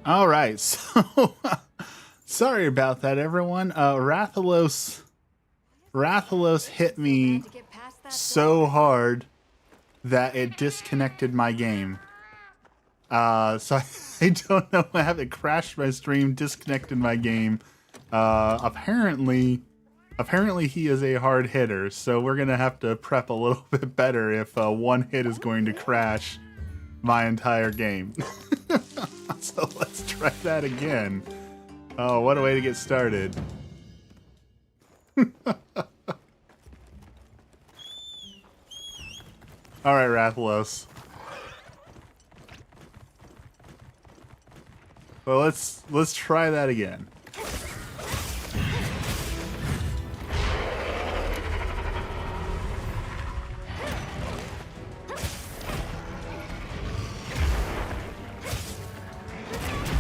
All right, so sorry about that, everyone. Rathalos hit me so hard that it disconnected my game. So I don't know. I have it crashed my stream, disconnected my game. Apparently he is a hard hitter, so we're gonna have to prep a little bit better if one hit is going to crash my entire game. So let's try that again. Oh, what a way to get started. All right, Rathalos. Well, let's try that again.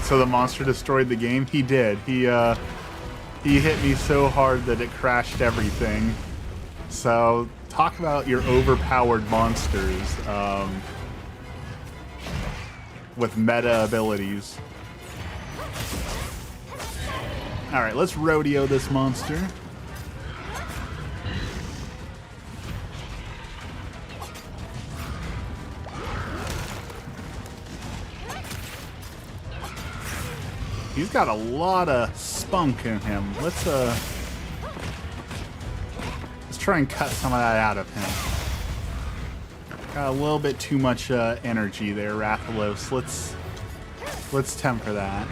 So the monster destroyed the game? He did. He hit me so hard that it crashed everything. So talk about your overpowered monsters with meta abilities. Alright, let's rodeo this monster. He's got a lot of spunk in him. Let's try and cut some of that out of him. Got a little bit too much energy there, Rathalos. Let's temper that.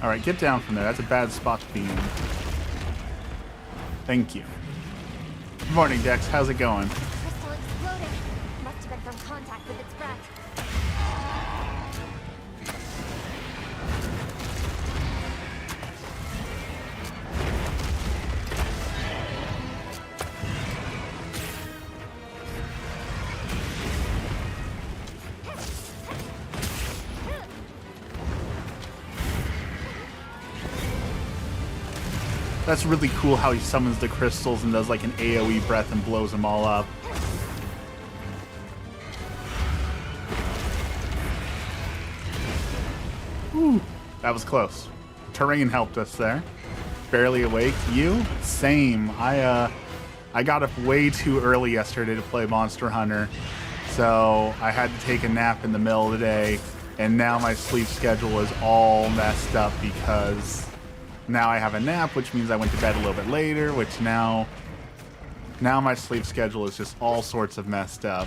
Alright, get down from there. That's a bad spot to be in. Thank you. Good morning, Dex. How's it going? Crystal exploded. Must have been from contact with its breath. That's really cool how he summons the crystals and does like an AoE breath and blows them all up. Whew, that was close. Terrain helped us there. Barely awake. You? Same. I got up way too early yesterday to play Monster Hunter, so I had to take a nap in the middle of the day, and now my sleep schedule is all messed up because now I have a nap, which means I went to bed a little bit later, which now my sleep schedule is just all sorts of messed up.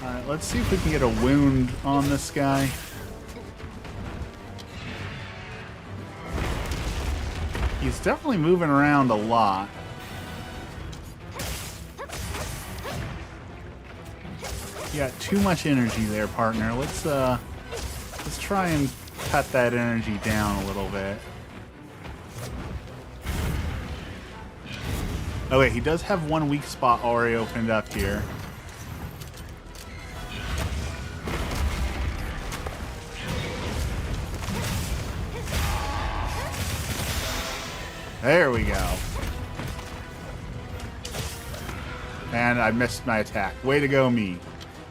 Alright, let's see if we can get a wound on this guy. He's definitely moving around a lot. You got too much energy there, partner. Let's try and cut that energy down a little bit. Oh wait, he does have one weak spot already opened up here. There we go. And I missed my attack. Way to go, me.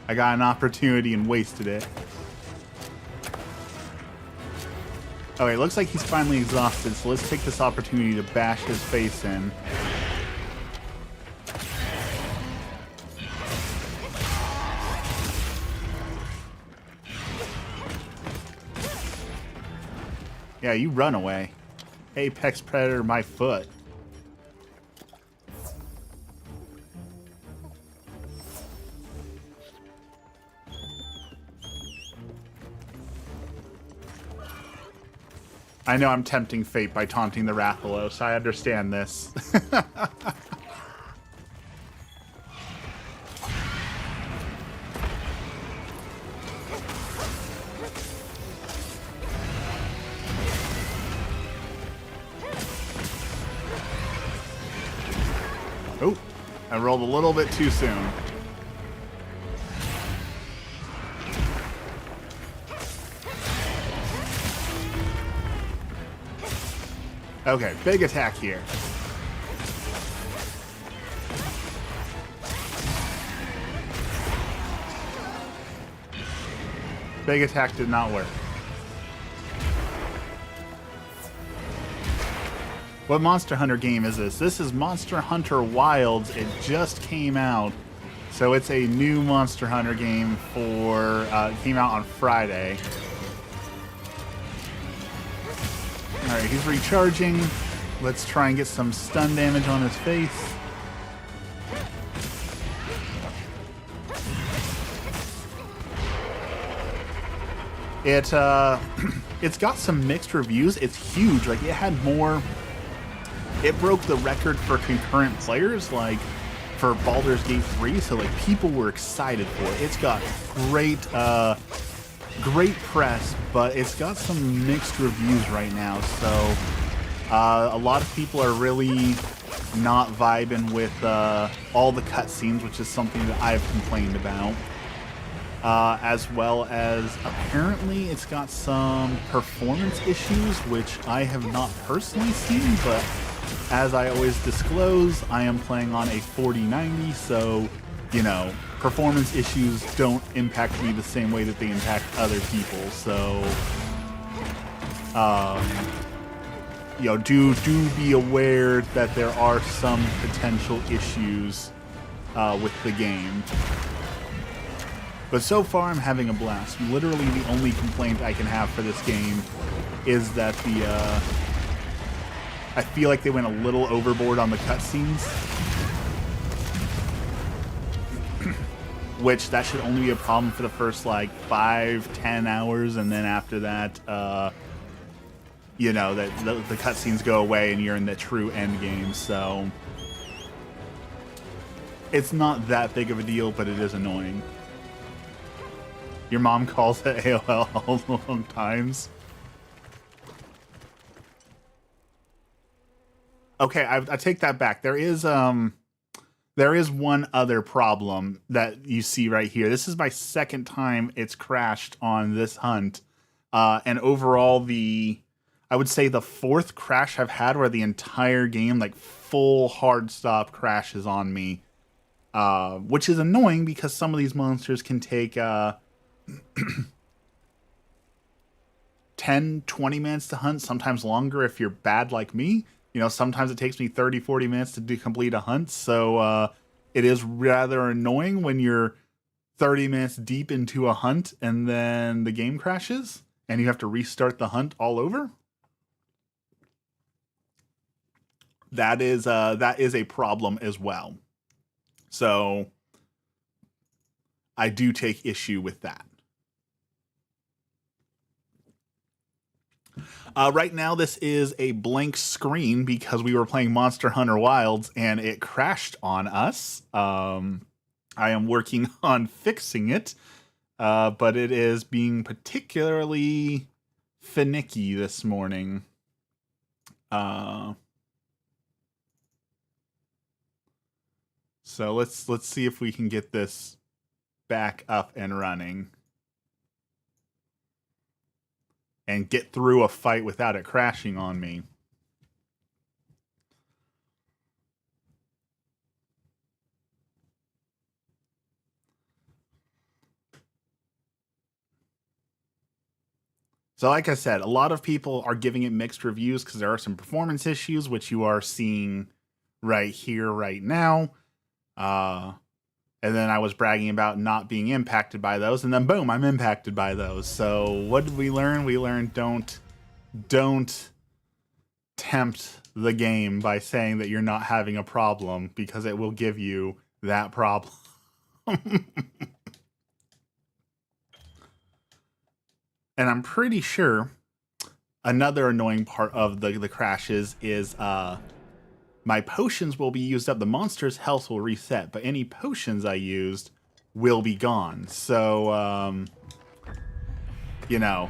I got an opportunity and wasted it. Okay, looks like he's finally exhausted, so let's take this opportunity to bash his face in. Yeah, you run away. Apex Predator, my foot. I know I'm tempting fate by taunting the Rathalos. I understand this. Oh, I rolled a little bit too soon. Okay, big attack here. Big attack did not work. What Monster Hunter game is this? This is Monster Hunter Wilds. It just came out. So it's a new Monster Hunter game for, came out on Friday. Alright, he's recharging. Let's try and get some stun damage on his face. It's got some mixed reviews. It's huge. Like, it had more... It broke the record for concurrent players, like, for Baldur's Gate 3, so, like, people were excited for it. It's got great press, but it's got some mixed reviews right now, so a lot of people are really not vibing with all the cutscenes, which is something that I've complained about. As well as apparently it's got some performance issues, which I have not personally seen, but as I always disclose, I am playing on a 4090, so, you know, performance issues don't impact me the same way that they impact other people, so, you know, do be aware that there are some potential issues with the game. But so far, I'm having a blast. Literally, the only complaint I can have for this game is that I feel like they went a little overboard on the cutscenes. Which, that should only be a problem for the first, like, 5-10 hours, and then after that, you know, that the cutscenes go away and you're in the true end game, so... It's not that big of a deal, but it is annoying. Your mom calls it AOL all the long times. Okay, I take that back. There is one other problem that you see right here. This is my second time it's crashed on this hunt. And overall, I would say the fourth crash I've had where the entire game, like, full hard stop crashes on me. Which is annoying because some of these monsters can take 10-20 minutes to hunt, sometimes longer if you're bad like me. You know, sometimes it takes me 30-40 minutes to complete a hunt, so it is rather annoying when you're 30 minutes deep into a hunt and then the game crashes and you have to restart the hunt all over. That is a problem as well. So I do take issue with that. Right now, this is a blank screen because we were playing Monster Hunter Wilds and it crashed on us. I am working on fixing it, but it is being particularly finicky this morning. So let's see if we can get this back up and running. And get through a fight without it crashing on me. So like I said, a lot of people are giving it mixed reviews because there are some performance issues, which you are seeing right here, right now. And then I was bragging about not being impacted by those, and then boom, I'm impacted by those. So what did we learn? We learned don't tempt the game by saying that you're not having a problem, because it will give you that problem. And I'm pretty sure another annoying part of the crashes is my potions will be used up. The monster's health will reset, but any potions I used will be gone. So, you know,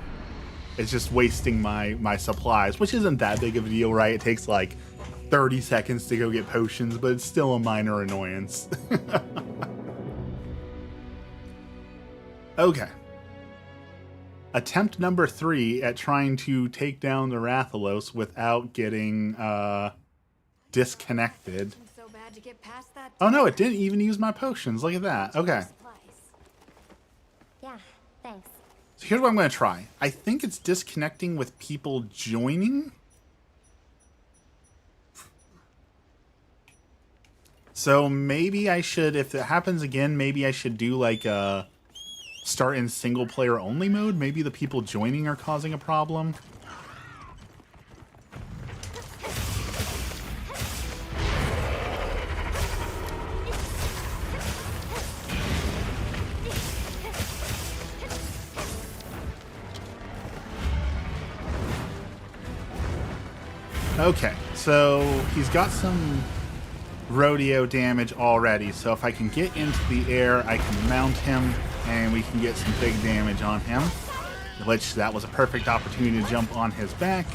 it's just wasting my supplies, which isn't that big of a deal, right? It takes like 30 seconds to go get potions, but it's still a minor annoyance. Okay. attempt number 3 at trying to take down the Rathalos without getting disconnected. So bad to get past that. Oh no, it didn't even use my potions. Look at that. Okay. Yeah, thanks. So here's what I'm going to try. I think it's disconnecting with people joining. So maybe I should, if it happens again, maybe I should do like a start in single player only mode. Maybe the people joining are causing a problem. Okay, so he's got some rodeo damage already, so if I can get into the air, I can mount him, and we can get some big damage on him, which that was a perfect opportunity to jump on his back.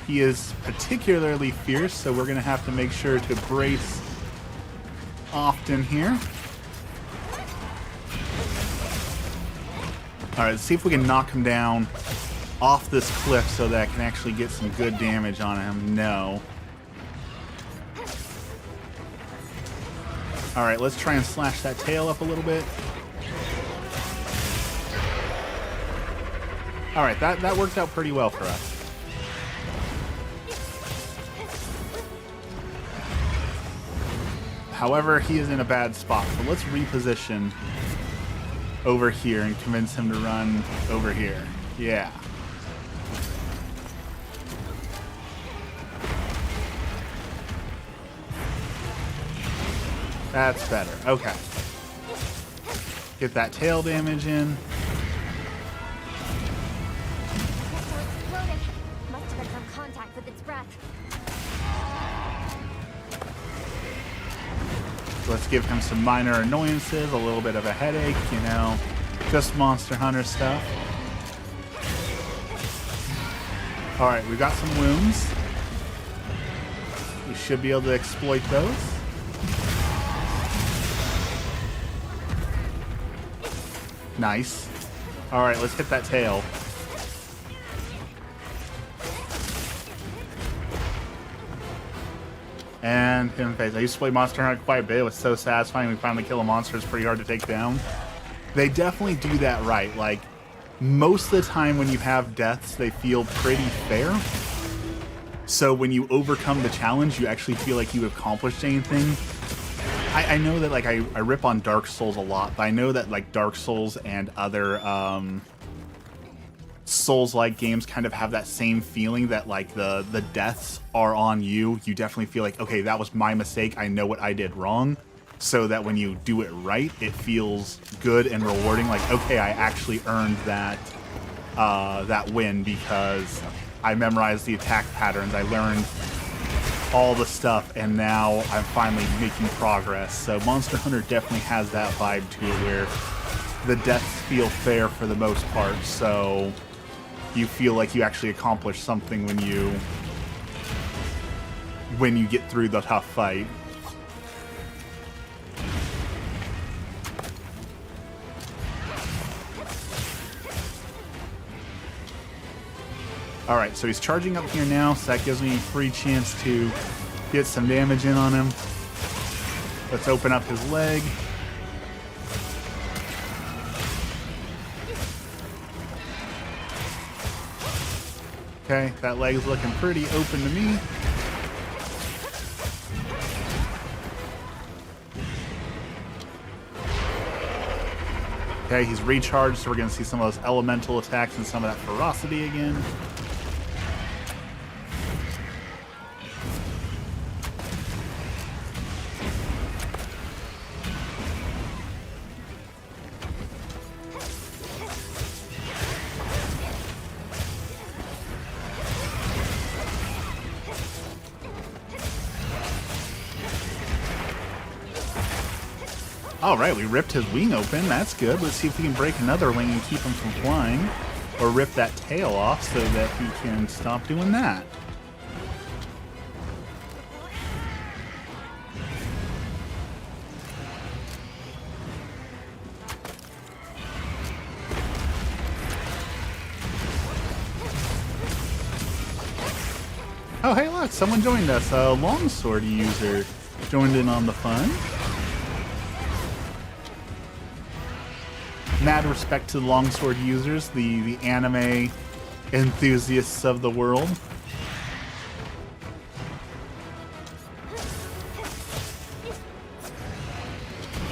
He is particularly fierce, so we're going to have to make sure to brace often here. Alright, let's see if we can knock him down off this cliff so that I can actually get some good damage on him. No. Alright, let's try and slash that tail up a little bit. Alright, that worked out pretty well for us. However, he is in a bad spot, so let's reposition over here and convince him to run over here. Yeah. That's better. Okay. Get that tail damage in. Must have been from contact with its breath. Let's give him some minor annoyances, a little bit of a headache, you know, just Monster Hunter stuff. Alright, we've got some wounds. We should be able to exploit those. Nice. Alright, let's hit that tail. And hit him in the face. I used to play Monster Hunter quite a bit. It was so satisfying when we finally kill a monster. It's pretty hard to take down. They definitely do that right. Like, most of the time when you have deaths, they feel pretty fair. So when you overcome the challenge, you actually feel like you accomplished anything. I know that, like, I rip on Dark Souls a lot, but I know that, like, Dark Souls and other Souls-like games kind of have that same feeling that, like, the deaths are on you. You definitely feel like, okay, that was my mistake. I know what I did wrong. So that when you do it right, it feels good and rewarding. Like, okay, I actually earned that that win because I memorized the attack patterns. I learned all the stuff, and now I'm finally making progress. So Monster Hunter definitely has that vibe to it where the deaths feel fair for the most part. So you feel like you actually accomplished something when you get through the tough fight. Alright, so he's charging up here now, so that gives me a free chance to get some damage in on him. Let's open up his leg. Okay, that leg's looking pretty open to me. Okay, he's recharged, so we're going to see some of those elemental attacks and some of that ferocity again. Alright, we ripped his wing open. That's good. Let's see if we can break another wing and keep him from flying. Or rip that tail off so that he can stop doing that. Oh, hey, look, someone joined us. A longsword user joined in on the fun. Mad respect to the longsword users, the anime enthusiasts of the world.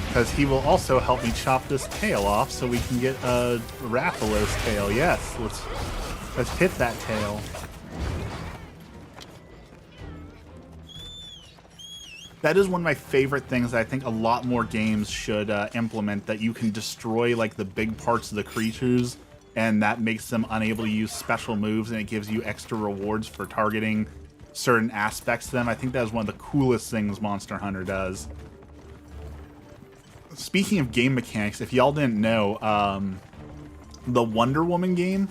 Because he will also help me chop this tail off so we can get a Rathalos tail. Yes, let's hit that tail. That is one of my favorite things that I think a lot more games should implement, that you can destroy like the big parts of the creatures and that makes them unable to use special moves, and it gives you extra rewards for targeting certain aspects of them. I think that is one of the coolest things Monster Hunter does. Speaking of game mechanics, if y'all didn't know, the Wonder Woman game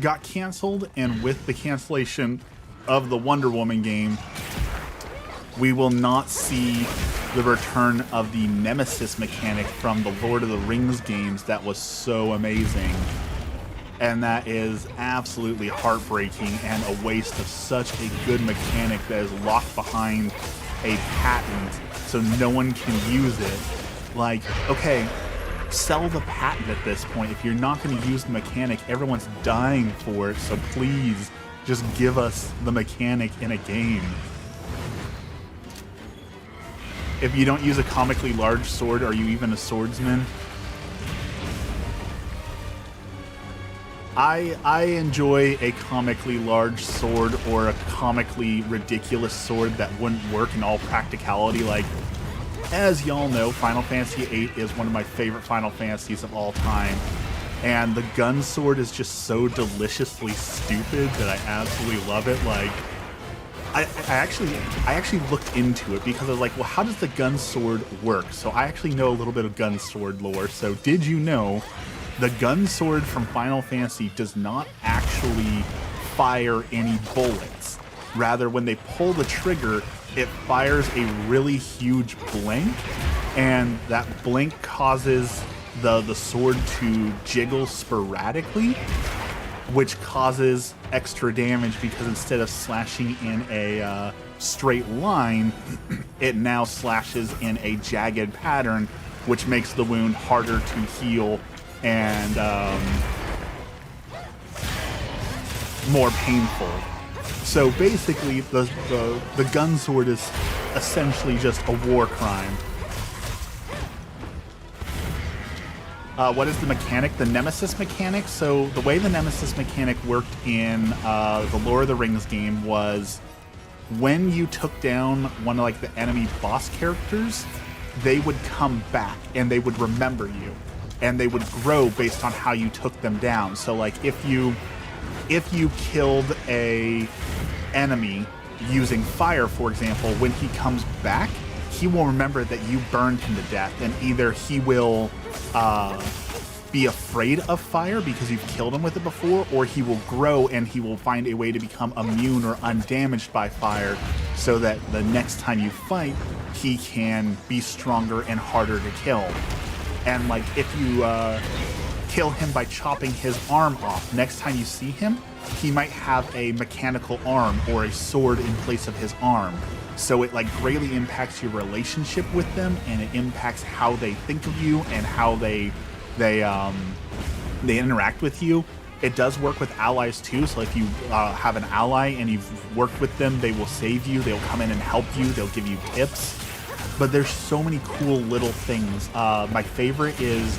got canceled, and with the cancellation of the Wonder Woman game, we will not see the return of the Nemesis mechanic from the Lord of the Rings games that was so amazing. And that is absolutely heartbreaking and a waste of such a good mechanic that is locked behind a patent so no one can use it. Like, okay, sell the patent at this point. If you're not going to use the mechanic, everyone's dying for it, so please just give us the mechanic in a game. If you don't use a comically large sword, are you even a swordsman? I enjoy a comically large sword or a comically ridiculous sword that wouldn't work in all practicality. Like, as y'all know, Final Fantasy VIII is one of my favorite Final Fantasies of all time. And the gun sword is just so deliciously stupid that I absolutely love it. Like, I actually looked into it because I was like, well, how does the gun sword work? So I actually know a little bit of gun sword lore. So did you know the gun sword from Final Fantasy does not actually fire any bullets? Rather, when they pull the trigger, it fires a really huge blink, and that blink causes the sword to jiggle sporadically, which causes extra damage because instead of slashing in a straight line, it now slashes in a jagged pattern, which makes the wound harder to heal and more painful. So basically, the gun sword is essentially just a war crime. What is the mechanic? The Nemesis mechanic? So the way the Nemesis mechanic worked in the Lord of the Rings game was when you took down one of like the enemy boss characters, they would come back and they would remember you, and they would grow based on how you took them down. So like if you killed a enemy using fire, for example, when he comes back, he will remember that you burned him to death, and either he will be afraid of fire because you've killed him with it before, or he will grow and he will find a way to become immune or undamaged by fire, so that the next time you fight, he can be stronger and harder to kill. And like if you kill him by chopping his arm off, next time you see him, he might have a mechanical arm or a sword in place of his arm. So it like greatly impacts your relationship with them, and it impacts how they think of you and how they interact with you. It does work with allies too. So if you have an ally and you've worked with them, they will save you. They'll come in and help you. They'll give you tips. But there's so many cool little things. My favorite is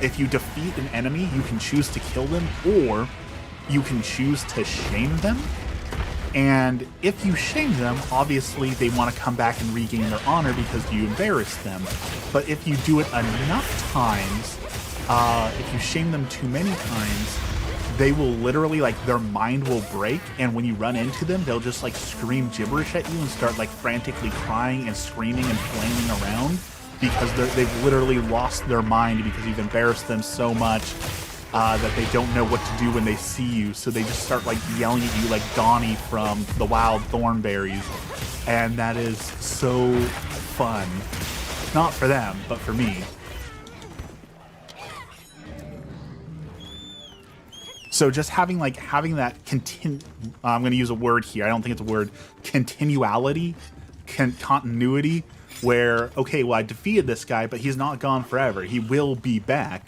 if you defeat an enemy, you can choose to kill them, or you can choose to shame them. And if you shame them, obviously they want to come back and regain their honor because you embarrassed them. But if you do it enough times, if you shame them too many times, they will literally, like, their mind will break, and when you run into them, they'll just like scream gibberish at you and start like frantically crying and screaming and flaming around because they've literally lost their mind because you've embarrassed them so much that they don't know what to do when they see you. So they just start like yelling at you like Donnie from the Wild Thornberries, and that is so fun. Not for them, but for me. So just having that I'm going to use a word here. I don't think it's a word. Continuality, continuity, where, okay, well, I defeated this guy, but he's not gone forever. He will be back,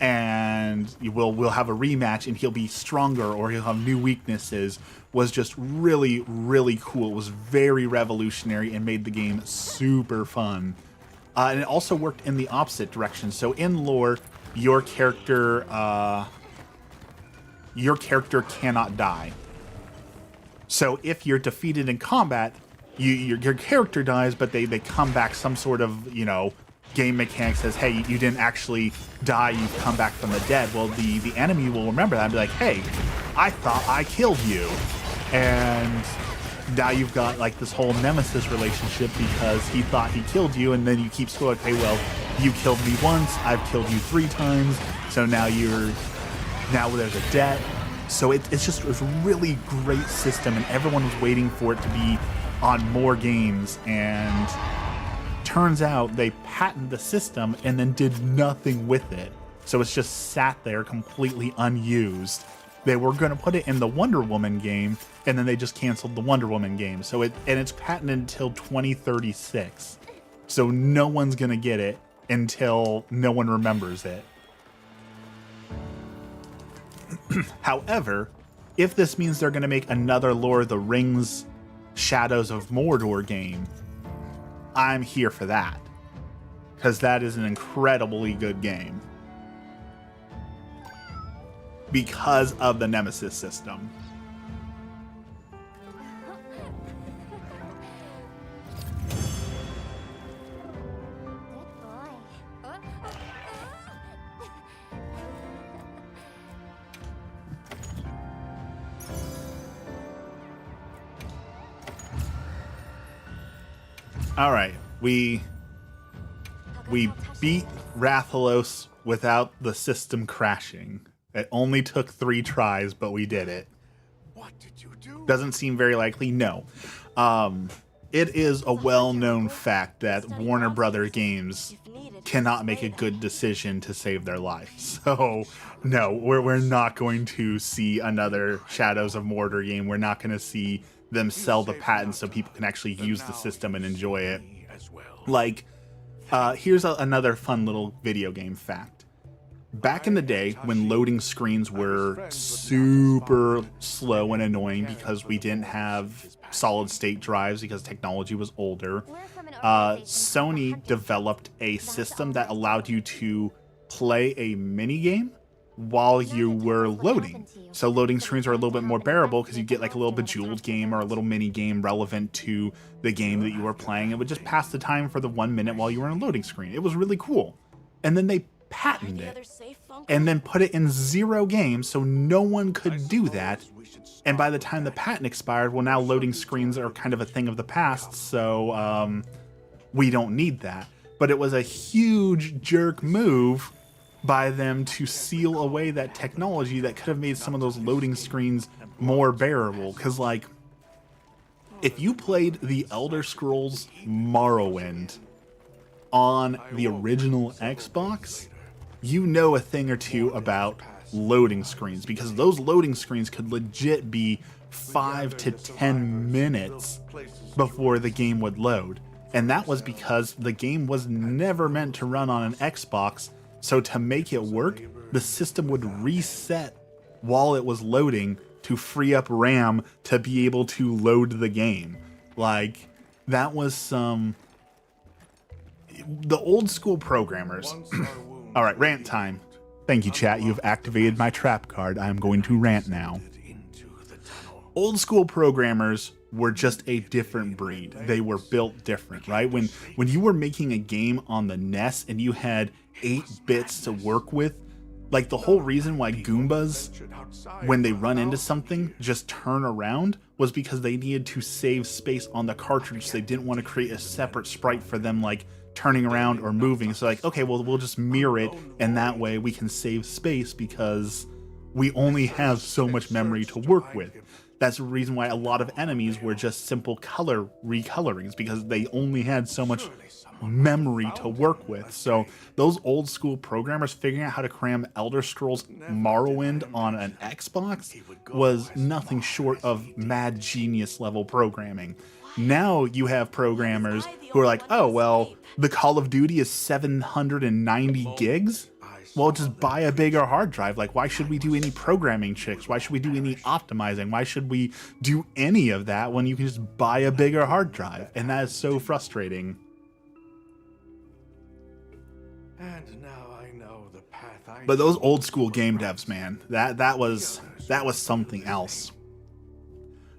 and we'll have a rematch, and he'll be stronger, or he'll have new weaknesses, was just really, really cool. It was very revolutionary and made the game super fun. And it also worked in the opposite direction. So in lore, your character cannot die. So if you're defeated in combat, your character dies, but they come back. Some sort of, game mechanic says, hey, you didn't actually die, you've come back from the dead. Well, the enemy will remember that and be like, hey, I thought I killed you. And now you've got like this whole Nemesis relationship because he thought he killed you, and then you keep scoring, okay, well, you killed me once, I've killed you 3 times, so now there's a debt. So it's a really great system, and everyone was waiting for it to be on more games, and turns out they patented the system and then did nothing with it. So it's just sat there completely unused. They were going to put it in the Wonder Woman game, and then they just canceled the Wonder Woman game. So it's patented until 2036. So no one's going to get it until no one remembers it. However, if this means they're going to make another Lord of the Rings Shadows of Mordor game, I'm here for that, because that is an incredibly good game because of the Nemesis system. All right, we beat Rathalos without the system crashing. It only took 3 tries, but we did it. What did you do? Doesn't seem very likely, no. It is a well-known fact that Warner Brothers games cannot make a good decision to save their life. So, no, we're not going to see another Shadows of Mordor game. We're not going to see them sell the patent so people can actually use the system and enjoy it. Like, here's another fun little video game fact. Back in the day, when loading screens were super slow and annoying because we didn't have solid-state drives because technology was older, Sony developed a system that allowed you to play a mini-game while you were loading. So loading screens are a little bit more bearable because you get like a little Bejeweled game or a little mini game relevant to the game that you were playing. It would just pass the time for the 1 minute while you were on a loading screen. It was really cool. And then they patented it and then put it in 0 games so no one could do that. And by the time the patent expired, well, now loading screens are kind of a thing of the past, so we don't need that. But it was a huge jerk move by them to seal away that technology that could have made some of those loading screens more bearable. Because, like, if you played the Elder Scrolls Morrowind on the original Xbox, you know a thing or two about loading screens, because those loading screens could legit be 5 to 10 minutes before the game would load. And that was because the game was never meant to run on an Xbox. So to make it work, the system would reset while it was loading to free up RAM to be able to load the game. Like, that was some... The old school programmers... All right, rant time. Thank you, chat. You've activated my trap card. I'm going to rant now. Old school programmers were just a different breed. They were built different, right? When you were making a game on the NES and you had 8 bits to work with, like the whole reason why Goombas, when they run into something, just turn around was because they needed to save space on the cartridge. So they didn't want to create a separate sprite for them, like turning around or moving. So like, okay, well, we'll just mirror it, and that way we can save space because we only have so much memory to work with. That's the reason why a lot of enemies were just simple color recolorings, because they only had so much memory to work with. So those old school programmers figuring out how to cram Elder Scrolls Morrowind on an Xbox was nothing short of mad genius level programming. Now you have programmers who are like, oh, well, the Call of Duty is 790 gigs? Well, just buy a bigger hard drive. Like, why should we do any programming tricks? Why should we do any optimizing? Why should we do any of that when you can just buy a bigger hard drive? And that is so frustrating. And now I know the path I But those old school game devs, man, that was something else.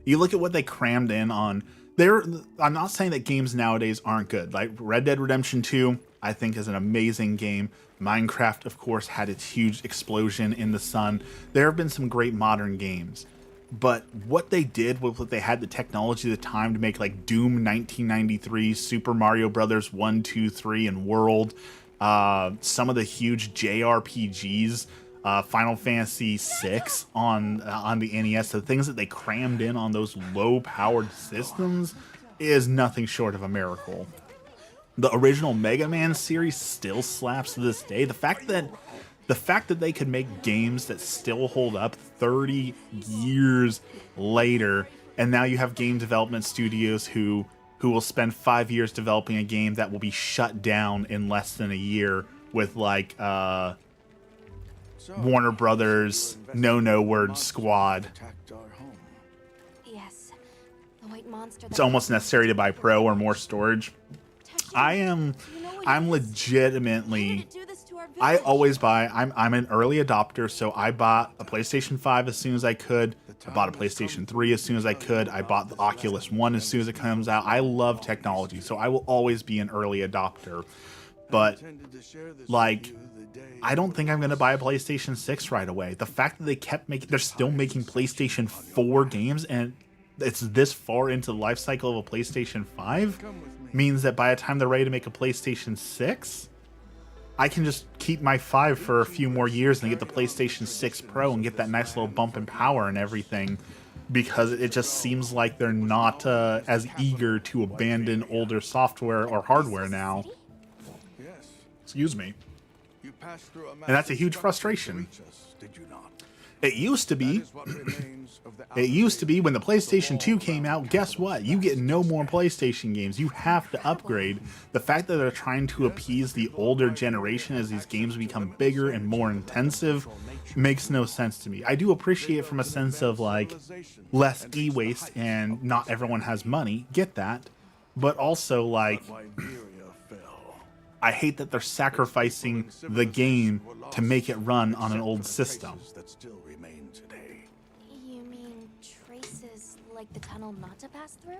You look at what they crammed in on there. I'm not saying that games nowadays aren't good. Like Red Dead Redemption 2, I think is an amazing game. Minecraft, of course, had its huge explosion in the sun. There have been some great modern games. But what they did with what they had the technology at the time to make, like Doom 1993, Super Mario Brothers 1, 2, 3, and World, some of the huge JRPGs, Final Fantasy VI on the NES, the things that they crammed in on those low-powered systems is nothing short of a miracle. The original Mega Man series still slaps to this day. The fact that they could make games that still hold up 30 years later, and now you have game development studios who will spend 5 years developing a game that will be shut down in less than a year with like Warner Brothers No Word Squad. Yes. The white monster. It's almost necessary to buy Pro or more storage. I'm legitimately, I always buy, I'm an early adopter, so I bought a PlayStation 5 as soon as I could. I bought a PlayStation 3 as soon as I could. I bought the Oculus One as soon as it comes out. I love technology, so I will always be an early adopter. But, like, I don't think I'm going to buy a PlayStation 6 right away. The fact that they kept making, they're still making PlayStation 4 games, and it's this far into the life cycle of a PlayStation 5, means that by the time they're ready to make a PlayStation 6, I can just keep my 5 for a few more years and get the PlayStation 6 Pro and get that nice little bump in power and everything, because it just seems like they're not as eager to abandon older software or hardware now. Excuse me. And that's a huge frustration. It used to be. It used to be when the PlayStation 2 came out, guess what? You get no more PlayStation games. You have to upgrade. The fact that they're trying to appease the older generation as these games become bigger and more intensive makes no sense to me. I do appreciate it from a sense of like less e-waste and not everyone has money. Get that. But also like, I hate that they're sacrificing the game to make it run on an old system. You mean traces like the tunnel not to pass through?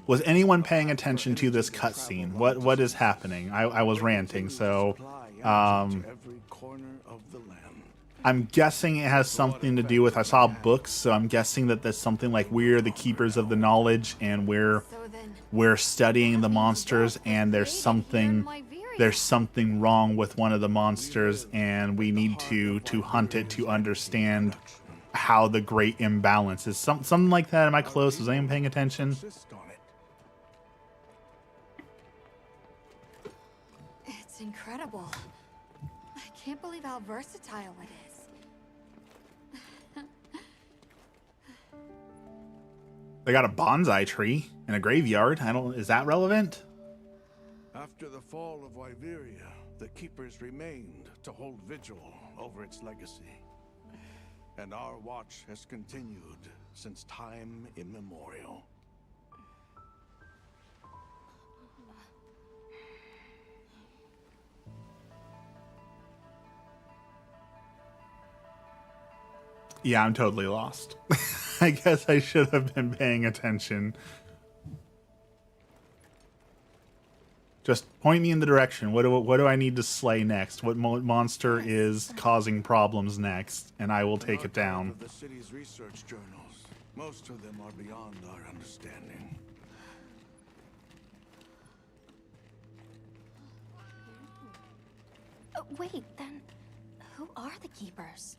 Was anyone paying attention to this cutscene? What is happening? I was ranting, so I'm guessing it has something to do with, I saw books, so I'm guessing that there's something like we're the keepers of the knowledge and we're studying the monsters, and there's something wrong with one of the monsters, and we need to hunt it to understand how the great imbalance is. Something like that. Am I close? Was anyone paying attention? It's incredible. I can't believe how versatile it is. They got a bonsai tree in a graveyard. Is that relevant? After the fall of Wyveria, the Keepers remained to hold vigil over its legacy. And our watch has continued since time immemorial. Yeah, I'm totally lost. I guess I should have been paying attention. Just point me in the direction. What do I need to slay next? What monster is causing problems next? And I will take it down. The city's research journals. Most of them are beyond our understanding. Wait, then who are the keepers?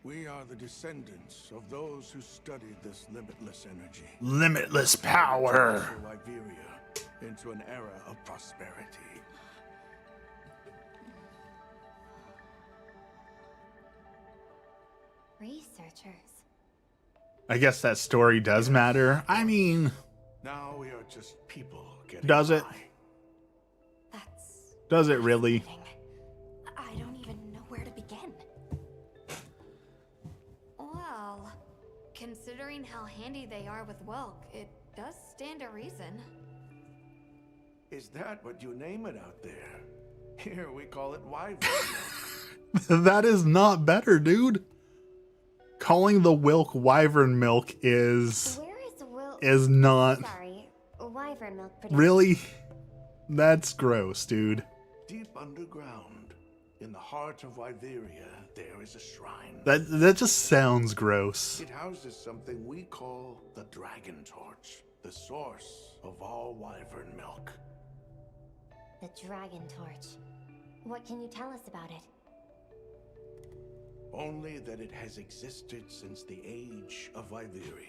We are the descendants of those who studied this limitless energy. Limitless power. To Iberia into an era of prosperity. Researchers. I guess that story does matter. I mean, Now we are just people getting does it? by. That's Does it really? fascinating. I don't even know where to begin. Well, considering how handy they are with Welk, it does stand to reason. Is that what you name it out there? Here we call it wyvern. That is not better, dude. Calling the Wilk wyvern milk is Where is not Sorry, wyvern milk production. really. That's gross, dude. Deep underground, in the heart of Iberia, there is a shrine. That just sounds gross. It houses something we call the Dragon Torch, the source of all wyvern milk. The Dragon Torch. What can you tell us about it? Only that it has existed since the age of Iberia.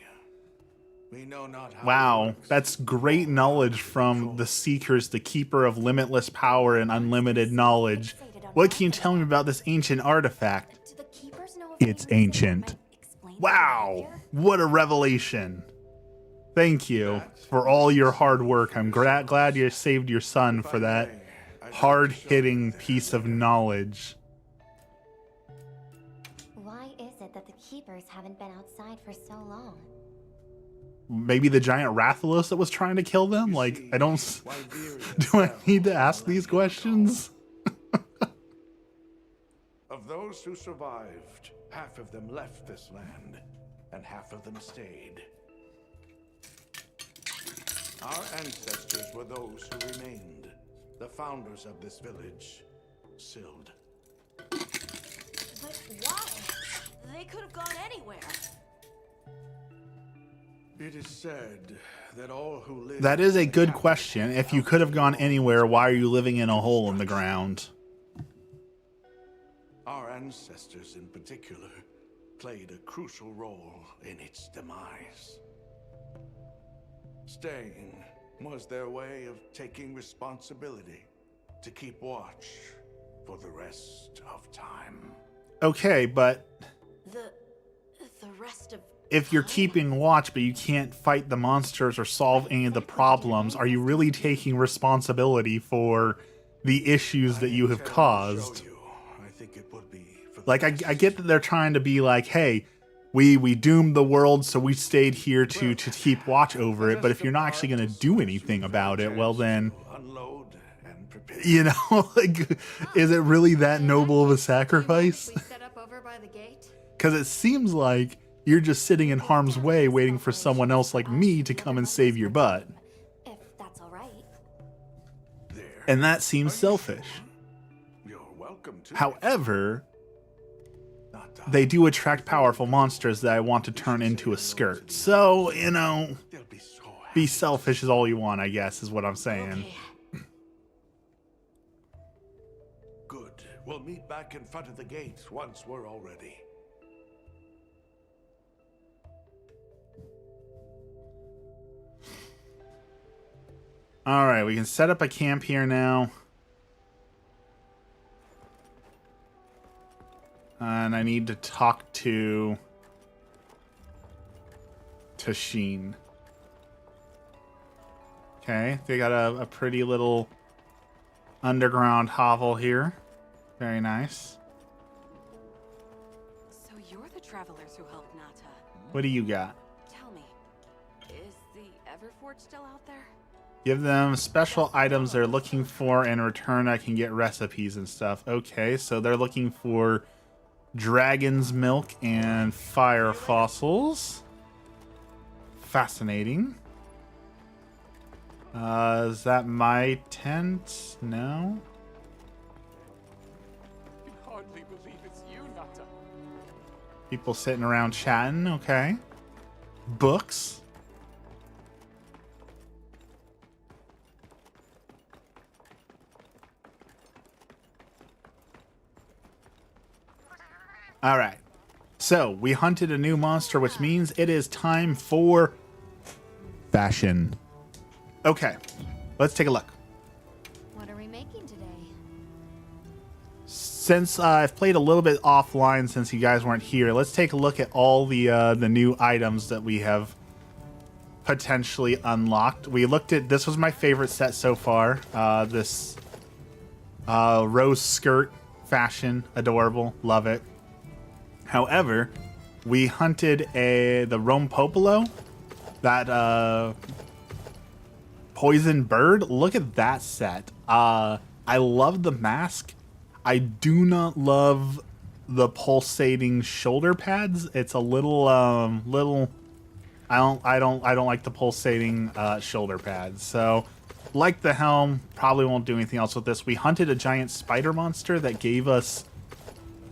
We know not how. Wow, it works. that's great knowledge from the Seekers, the keeper of limitless power and unlimited knowledge. What can you tell me about this ancient artifact? Do the keepers know of It's any reason ancient. that might explain Wow, their behavior? what a revelation. Thank you for all your hard work. I'm glad you saved your son If for I that may, I'd like to hard-hitting show you piece there. of knowledge. Why is it that the keepers haven't been outside for so long? Maybe the giant Rathalos that was trying to kill them? You Like, see, I don't... Iberia Do I fell need to ask millennia these ago. questions? Of those who survived, half of them left this land, and half of them stayed. Our ancestors were those who remained, the founders of this village, Sild. But why? They could have gone anywhere. It is said that all who live That is a in the good capital question. If you could have gone anywhere, why are you living in a hole in the ground? Our ancestors in particular played a crucial role in its demise. Staying was their way of taking responsibility to keep watch for the rest of time. Okay, but The rest of if you're time? keeping watch but you can't fight the monsters or solve any of the problems, are you really taking responsibility for the issues that you have Intend to caused? show you. I think it would be for the Like, I best. get that they're trying to be like, hey, we doomed the world, so we stayed here to keep watch over it, but if you're not actually going to do anything about it, well then, Unload and prepare. you know, like, is it really that noble of a sacrifice? We set up over by the gate. Because it seems like you're just sitting in harm's way waiting for someone else like me to come and save your butt. If that's all right. There. And that seems Are you selfish. sure? You're welcome to. However, Not to- they do attract powerful monsters that I want to turn into a skirt. So, you know, They'll be so happy. be selfish is all you want, I guess, is what I'm saying. Okay. Good. We'll meet back in front of the gate once we're all ready. Alright, we can set up a camp here now. And I need to talk to Sheen. Okay, they got a pretty little underground hovel here. Very nice. So you're the travelers who helped Nata. What do you got? Tell me, is the Everforge still out there? Give them special items they're looking for. In return, I can get recipes and stuff. Okay, so they're looking for dragon's milk and fire fossils. Fascinating. Is that my tent? No. I can hardly believe it's you, Nata. People sitting around chatting. Okay. Books. All right. So, we hunted a new monster, which means it is time for fashion. Okay, let's take a look. What are we making today? Since I've played a little bit offline since you guys weren't here, let's take a look at all the new items that we have potentially unlocked. We looked at, this was my favorite set so far. This rose skirt fashion, adorable, love it. However, we hunted the Rome Popolo, that poison bird. Look at that set. I love the mask. I do not love the pulsating shoulder pads. It's a little I don't like the pulsating shoulder pads. So, like the helm, probably won't do anything else with this. We hunted a giant spider monster that gave us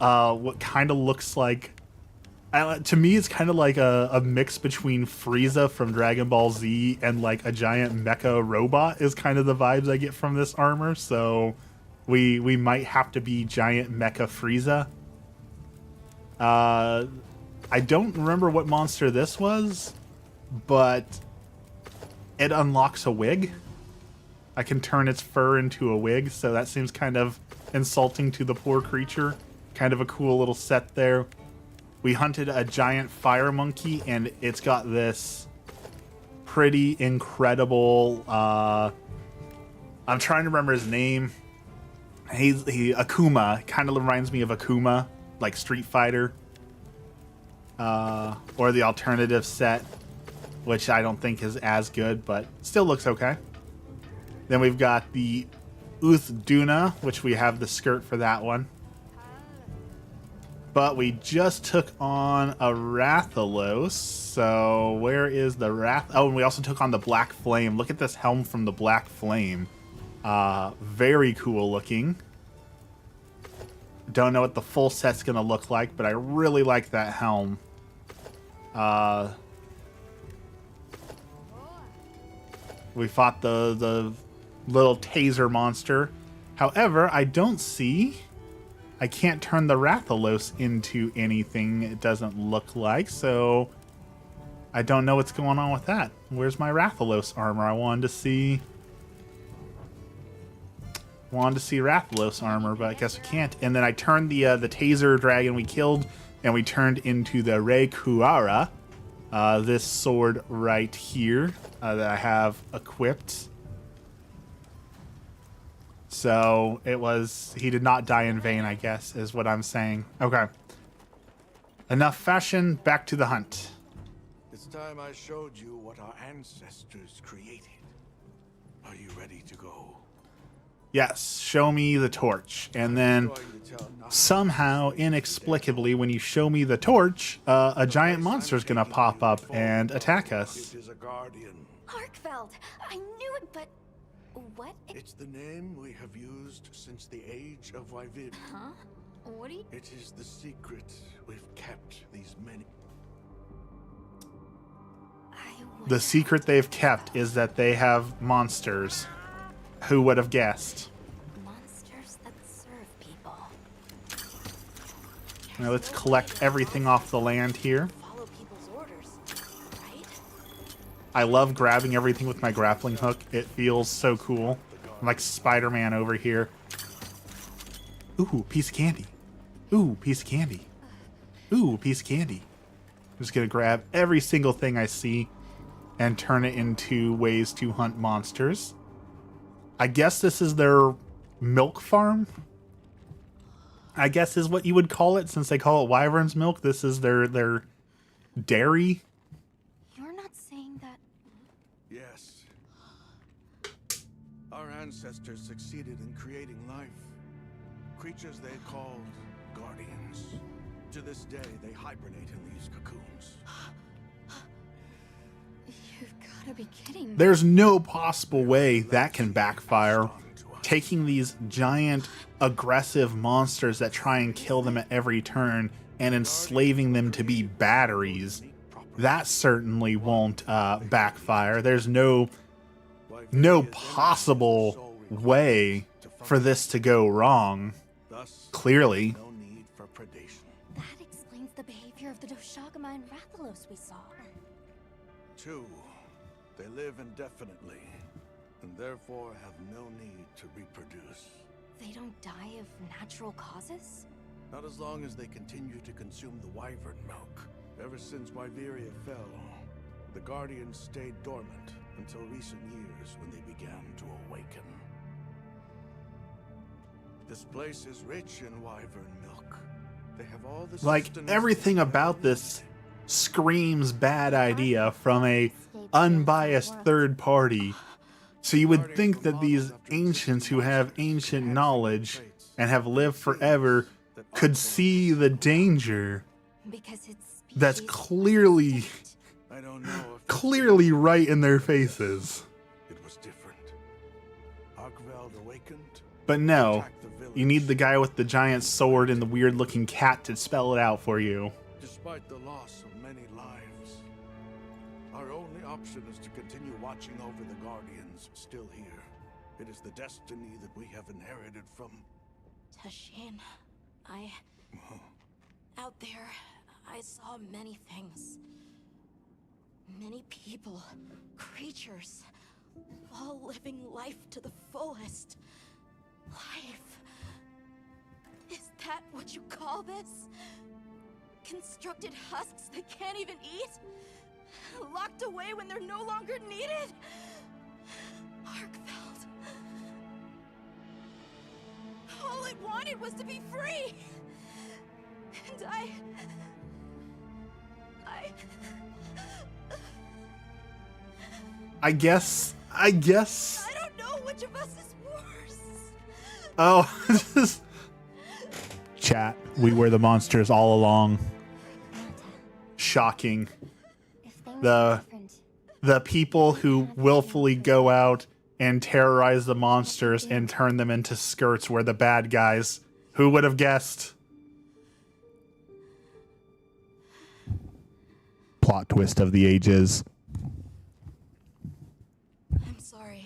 what kind of looks like, to me, it's kind of like a mix between Frieza from Dragon Ball Z and like a giant mecha robot is kind of the vibes I get from this armor. So we might have to be giant mecha Frieza. I don't remember what monster this was, but it unlocks a wig. I can turn its fur into a wig, so that seems kind of insulting to the poor creature. Kind of a cool little set there. We hunted a giant fire monkey, and it's got this pretty incredible, I'm trying to remember his name. He Akuma, kind of reminds me of Akuma, like Street Fighter. Or the alternative set, which I don't think is as good, but still looks okay. Then we've got the Duna, which we have the skirt for that one. But we just took on a Rathalos. So where is the Oh, and we also took on the Black Flame. Look at this helm from the Black Flame. Very cool looking. Don't know what the full set's going to look like, but I really like that helm. We fought the little taser monster. However, I can't turn the Rathalos into anything, it doesn't look like, so I don't know what's going on with that. Where's my Rathalos armor? I wanted to see Rathalos armor, but I guess we can't. And then I turned the taser dragon we killed, and we turned into the Rei Kuara, this sword right here that I have equipped. So he did not die in vain, I guess, is what I'm saying. Okay. Enough fashion, back to the hunt. It's time I showed you what our ancestors created. Are you ready to go? Yes, show me the torch. And then somehow, inexplicably, when you show me the torch, a giant monster is going to pop up and attack us. It is a guardian. Arkfeld! I knew it, but... What? It's the name we have used since the age of Wyvir. Huh? What do you... It is the secret we've kept these many... The secret they've kept is that they have monsters. Who would have guessed? Monsters that serve people. Now let's collect everything off the land here. Follow people's orders, right? I love grabbing everything with my grappling hook. It feels so cool. I'm like Spider-Man over here. Ooh, piece of candy. Ooh, piece of candy. Ooh, piece of candy. I'm just gonna grab every single thing I see and turn it into ways to hunt monsters. I guess this is their milk farm, I guess is what you would call it, since they call it wyvern's milk. This is their dairy. You're not saying that... Yes. Our ancestors succeeded in creating life. Creatures they called guardians. To this day, they hibernate in these cocoons. You've gotta be kidding me. There's no possible way that can backfire. Taking these giant, aggressive monsters that try and kill them at every turn and enslaving them to be batteries, that certainly won't backfire. There's no possible way for this to go wrong. Thus, Clearly. no need for predation. That explains the behavior Shagama and Rathalos we saw? 2. They live indefinitely, and therefore have no need to reproduce. They don't die of natural causes? Not as long as they continue to consume the wyvern milk. Ever since Wyveria fell, the Guardians stayed dormant until recent years when they began to awaken. This place is rich in wyvern milk. They have all the Like, sustenance everything they about need. this screams bad idea from a unbiased third party. So you would think that these ancients who have ancient knowledge and have lived forever could see the danger Because it's that's species clearly, extinct. I don't know if clearly right in their faces. it was different. Arkveld awakened. But no, attacked the village. you need the guy with the giant sword and the weird looking cat to spell it out for you. Despite the loss of many lives, our only option is to continue watching over the Guardians still here. It is the destiny that we have inherited from... Tashin, out there, I saw many things. Many people, creatures, all living life to the fullest. Life. Is that what you call this? Constructed husks that can't even eat? Locked away when they're no longer needed? Arkveld. All it wanted was to be free! And I guess. I don't know which of us is worse. Oh, chat. We were the monsters all along. Shocking. If things The- were different, The people who willfully go out and terrorize the monsters and turn them into skirts were the bad guys. Who would have guessed? Plot twist of the ages. I'm sorry.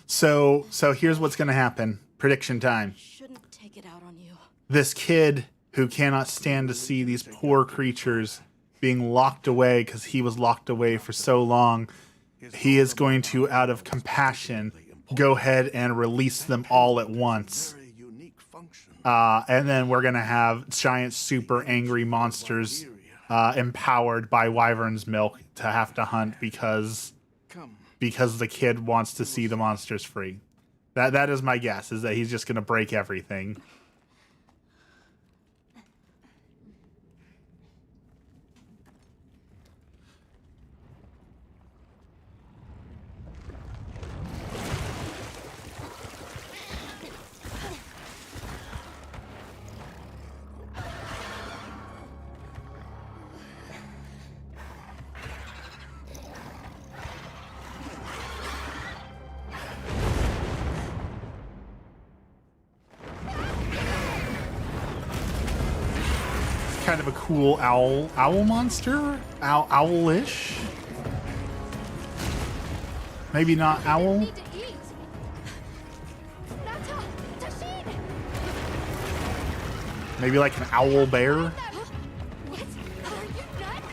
So here's what's going to happen. Prediction time. Shouldn't take it out on you. This kid who cannot stand to see these poor creatures being locked away because he was locked away for so long, he is going to, out of compassion, go ahead and release them all at once. Very unique function. And then we're going to have giant, super angry monsters empowered by Wyvern's milk to have to hunt because Come. the kid wants to see the monsters free. That is my guess, is that he's just going to break everything. Kind of a cool owl monster? Owlish? Maybe not owl? Need to eat. Nata, Tashin! Maybe like an owl bear? What? Are you nuts?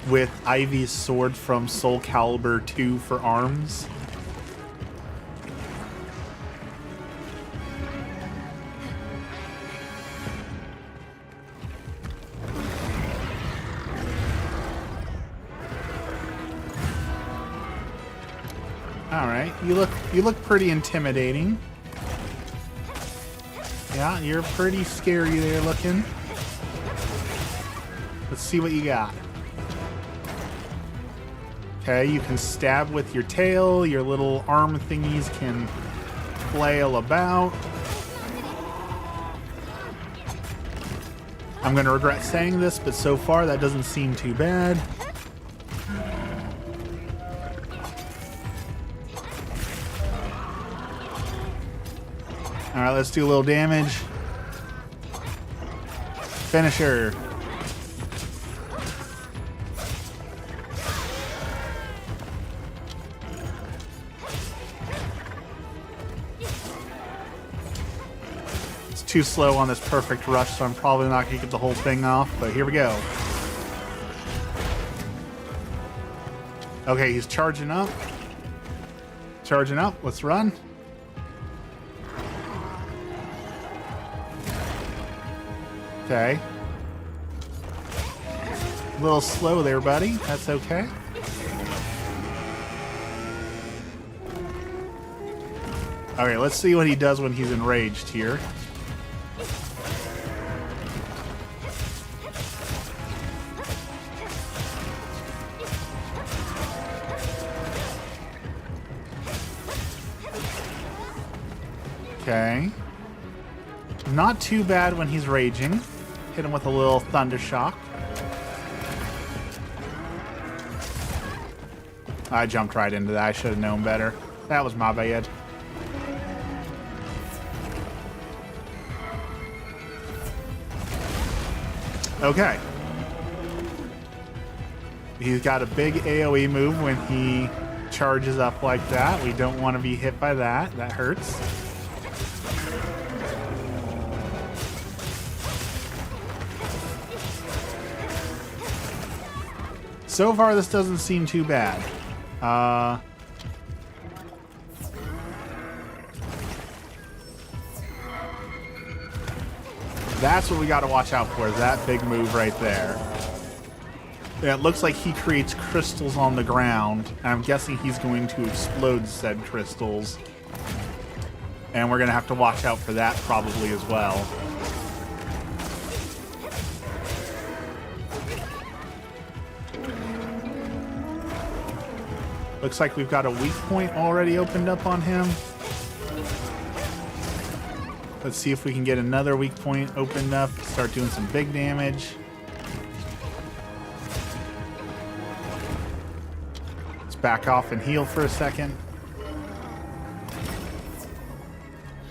With Ivy's sword from Soul Calibur 2 for arms? All right, you look pretty intimidating. Yeah, you're pretty scary there looking. Let's see what you got. Okay, you can stab with your tail. Your little arm thingies can flail about. I'm gonna regret saying this, but so far that doesn't seem too bad. All right, let's do a little damage. Finisher. too slow on this perfect rush, so I'm probably not going to get the whole thing off, but here we go. Okay, he's charging up. Charging up. Let's run. Okay. A little slow there, buddy. That's okay. Alright, let's see what he does when he's enraged here. Okay. Not too bad when he's raging. Hit him with a little thunder shock. I jumped right into that. I should have known better. That was my bad. Okay. He's got a big AoE move when he charges up like that. We don't want to be hit by that. That hurts. So far, this doesn't seem too bad. That's what we got to watch out for, is that big move right there. Yeah, it looks like he creates crystals on the ground. And I'm guessing he's going to explode said crystals. And we're going to have to watch out for that probably as well. Looks like we've got a weak point already opened up on him. Let's see if we can get another weak point opened up. Start doing some big damage. Let's back off and heal for a second.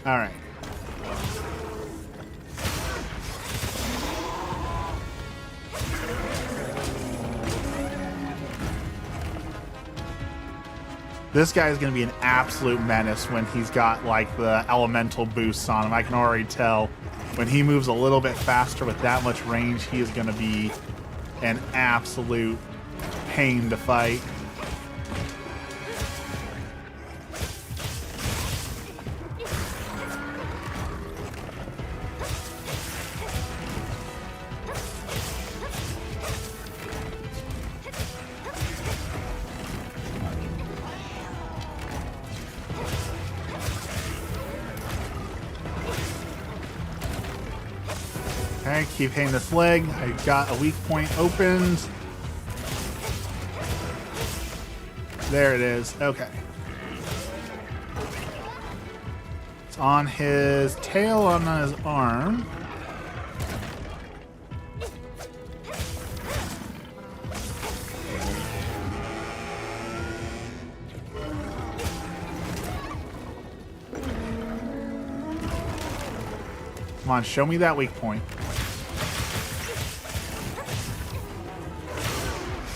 All right. This guy is going to be an absolute menace when he's got like the elemental boosts on him. I can already tell when he moves a little bit faster with that much range, he is going to be an absolute pain to fight. Okay, keep hitting this leg. I got a weak point opened. There it is. Okay. It's on his tail, on his arm. Come on, show me that weak point.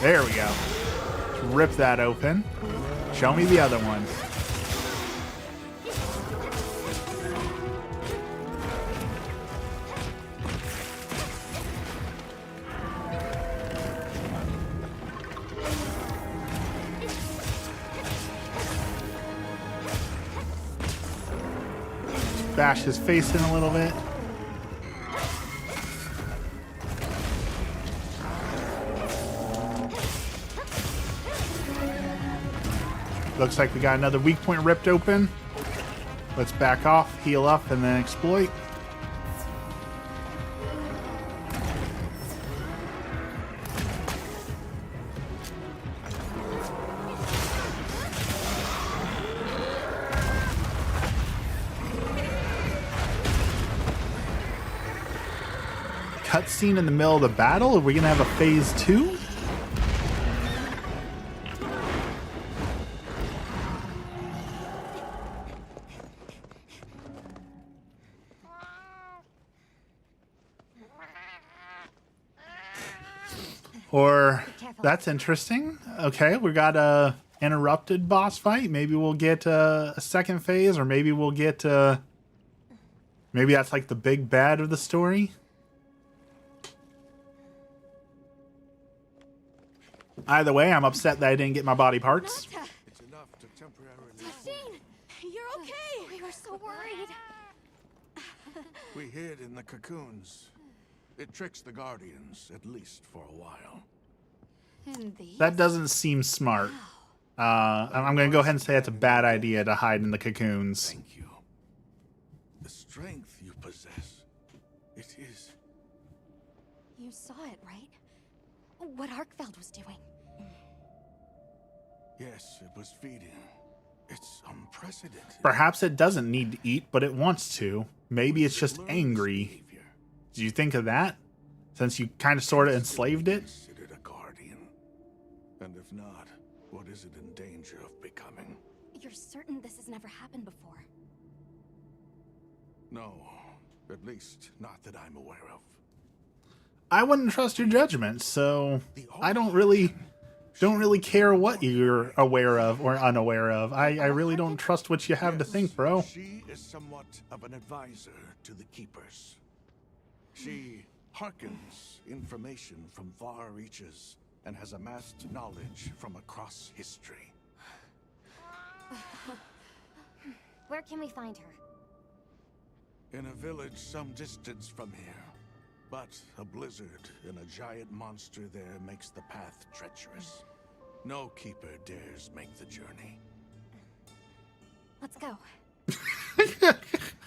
There we go. Rip that open. Show me the other one. Bash his face in a little bit. Looks like we got another weak point ripped open. Let's back off, heal up, and then exploit. Cutscene in the middle of the battle? Are we gonna have a phase 2? Or that's interesting. Okay, we got a interrupted boss fight. Maybe we'll get a second phase, or maybe we'll get Maybe that's like the big bad of the story? Either way, I'm upset that I didn't get my body parts. Nata! It's enough to temporarily. Tashine! You're okay! We were so worried. We hid in the cocoons. It tricks the Guardians, at least for a while. And these? That doesn't seem smart. I'm going to go ahead and say it's a bad idea to hide in the cocoons. Thank you. The strength you possess. It is. You saw it, right? What Arkfeld was doing. Yes, it was feeding. It's unprecedented. Perhaps it doesn't need to eat, but it wants to. Maybe it's just Learn this angry. behavior. Did you think of that? Since you kind of sort of enslaved it? Considered a guardian. And if not, what is it in danger of becoming? You're certain this has never happened before? No, at least not that I'm aware of. I wouldn't trust your judgment, so I don't really care what you're aware of or unaware of. I really don't trust what you have to think, bro. She is somewhat of an advisor to the Keepers. She hearkens information from far reaches and has amassed knowledge from across history. Where can we find her? In a village some distance from here. But a blizzard and a giant monster there makes the path treacherous. No keeper dares make the journey. Let's go.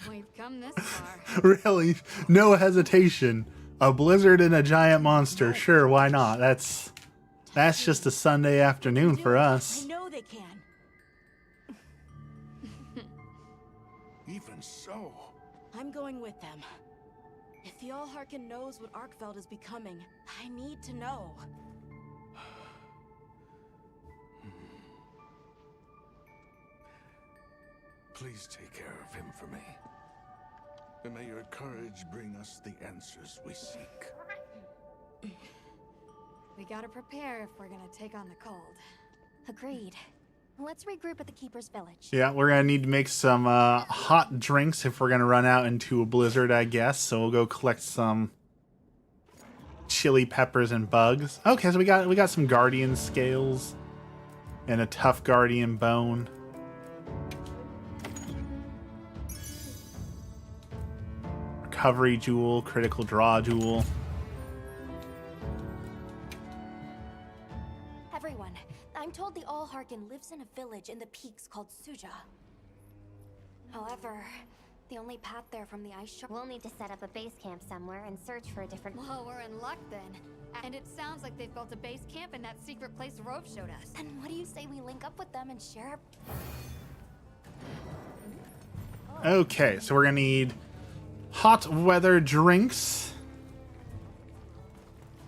We've come this far. Really? No hesitation. A blizzard and a giant monster. Sure, why not? That's just a Sunday afternoon for us. I know they can. Even so, I'm going with them. If the Allharkin knows what Arkfeld is becoming, I need to know. please take care of him for me. And may your courage bring us the answers we seek. We gotta prepare if we're gonna take on the cold. Agreed. Let's regroup at the Keeper's Village. Yeah, we're gonna need to make some hot drinks if we're gonna run out into a blizzard, I guess. So we'll go collect some chili peppers and bugs. Okay, so we got some guardian scales and a tough guardian bone. Recovery jewel, critical draw jewel. Everyone, I'm told the Allharkin lives in a village in the peaks called Suja. However, the only path there from the ice shore... We'll need to set up a base camp somewhere and search for a different... Well, we're in luck then. And it sounds like they've built a base camp in that secret place Rove showed us. Then what do you say we link up with them and share our... Okay, so we're gonna need hot weather drinks.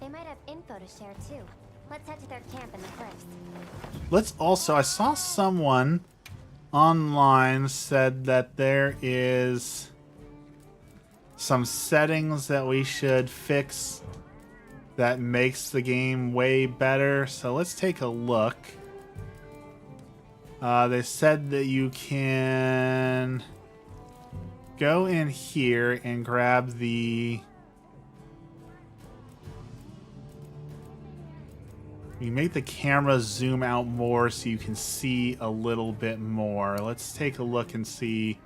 They might have info to share too. Let's head to their camp in the cliffs. Let's also, I saw someone online said that there is some settings that we should fix that makes the game way better. So let's take a look. They said that you can go in here and grab the... You make the camera zoom out more so you can see a little bit more. Let's take a look and see.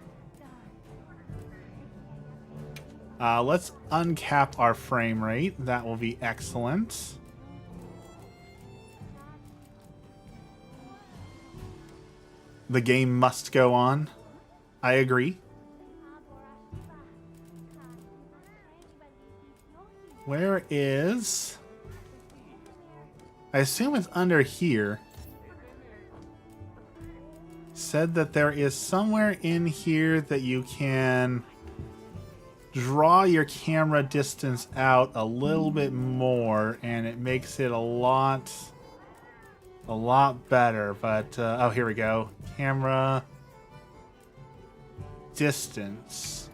Let's uncap our frame rate. That will be excellent. The game must go on. I agree. Where is... I assume it's under here. Said that there is somewhere in here that you can draw your camera distance out a little bit more, and it makes it a lot better. But oh, here we go. Camera distance.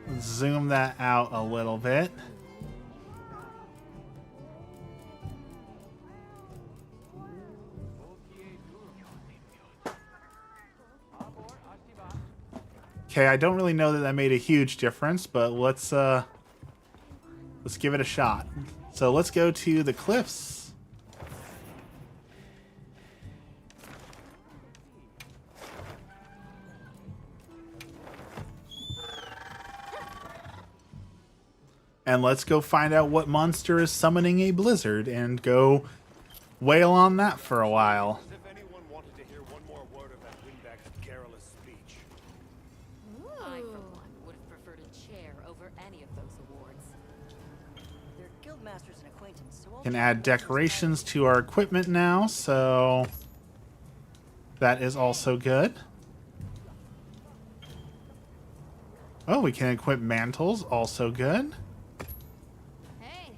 Let's zoom that out a little bit. Okay, I don't really know that that made a huge difference, but let's give it a shot. So let's go to the cliffs. And let's go find out what monster is summoning a blizzard and go wail on that for a while. As if anyone wanted to hear one more word of that windbag's garrulous speech. I, for one, would have preferred a chair over any of those awards. They're guildmasters and acquaintance, so Can add decorations to our equipment now, so that is also good. Oh, we can equip mantles, also good. Hey.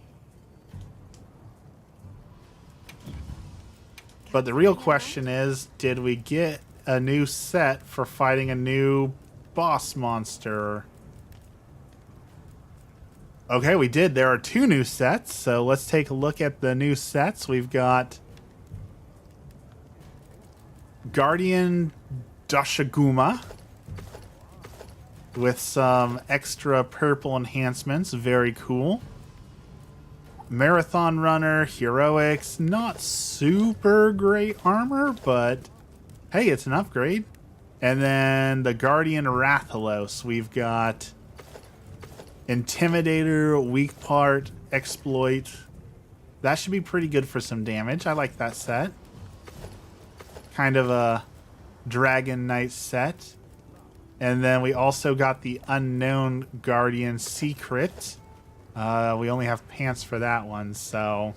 But the real question is, did we get a new set for fighting a new boss monster? Okay, we did. There are 2 new sets, so let's take a look at the new sets. We've got Guardian Dashaguma with some extra purple enhancements. Very cool. Marathon Runner, Heroics, not super great armor, but hey, it's an upgrade. And then the Guardian Rathalos, we've got Intimidator, Weak Part, Exploit. That should be pretty good for some damage. I like that set. Kind of a Dragon Knight set. And then we also got the Unknown Guardian Secret. We only have pants for that one, so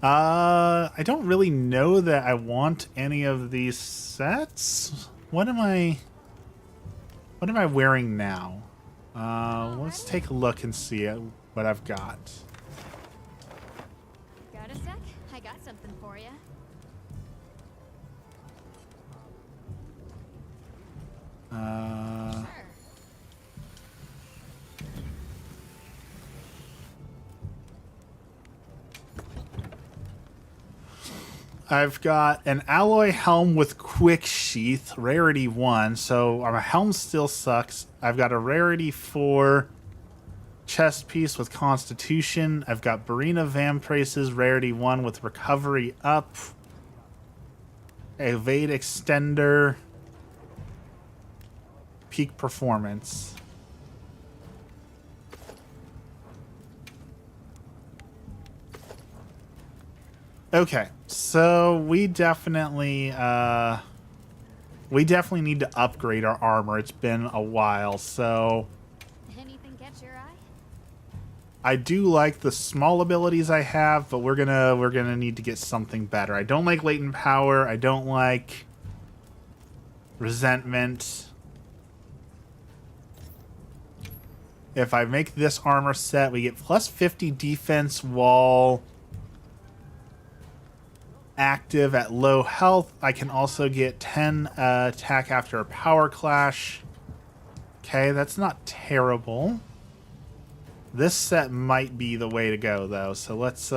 I don't really know that I want any of these sets. What am I wearing now? Let's take a look and see what I've got. Got a sec? I got something for you. Sure. I've got an alloy helm with quick sheath, rarity 1, so my helm still sucks. I've got a rarity 4 chest piece with constitution. I've got Barina Vampraces, rarity 1 with recovery up. Evade extender. Peak performance. Okay, so we definitely need to upgrade our armor. It's been a while, so Anything catch your eye? I do like the small abilities I have, but we're gonna need to get something better. I don't like latent power. I don't like resentment. If I make this armor set, we get plus 50 defense while active at low health. I can also get 10 attack after a power clash. Okay, that's not terrible. This set might be the way to go, though. So let's...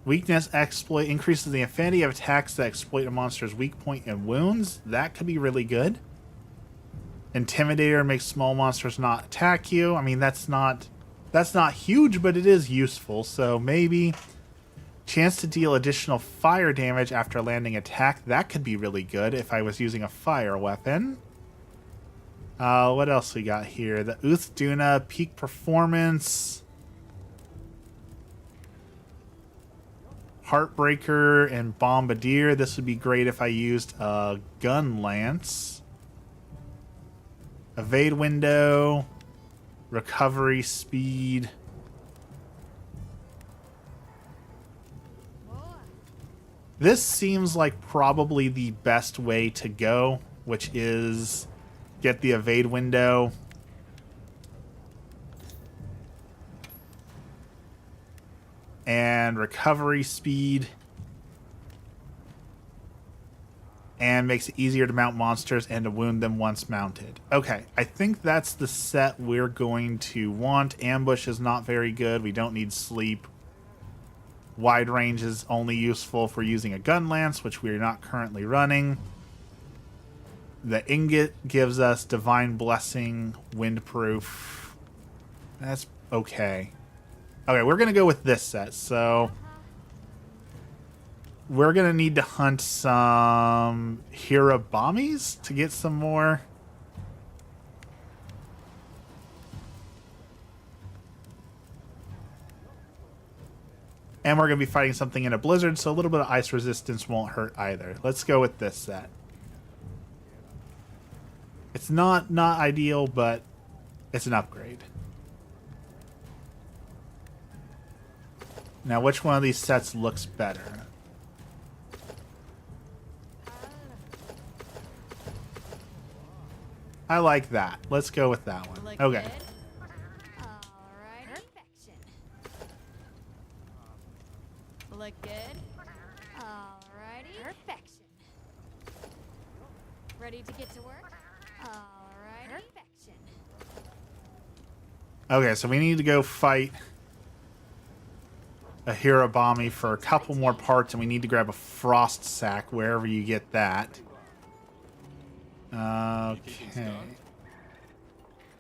Weakness exploit increases the affinity of attacks that exploit a monster's weak point and wounds. That could be really good. Intimidator makes small monsters not attack you. I mean, that's not huge, but it is useful. So maybe chance to deal additional fire damage after landing attack. That could be really good if I was using a fire weapon. What else we got here? The Uthduna, peak performance. Heartbreaker and Bombardier. This would be great if I used a gun lance. Evade window. Recovery speed. This seems like probably the best way to go, which is get the evade window. And recovery speed. And makes it easier to mount monsters and to wound them once mounted. Okay, I think that's the set we're going to want. Ambush is not very good. We don't need sleep. Wide range is only useful for using a gun lance, which we are not currently running. The ingot gives us divine blessing, windproof. That's okay. Okay, we're gonna go with this set. So we're gonna need to hunt some Hirabamis to get some more. And we're going to be fighting something in a blizzard, so a little bit of ice resistance won't hurt either. Let's go with this set. It's not ideal, but it's an upgrade. Now, which one of these sets looks better? I like that. Let's go with that one. Okay. Look good. Alrighty. Perfection. Ready to get to work? Alrighty. Perfection. Okay, so we need to go fight a Hirabami for a couple more parts, and we need to grab a frost sack wherever you get that. Okay.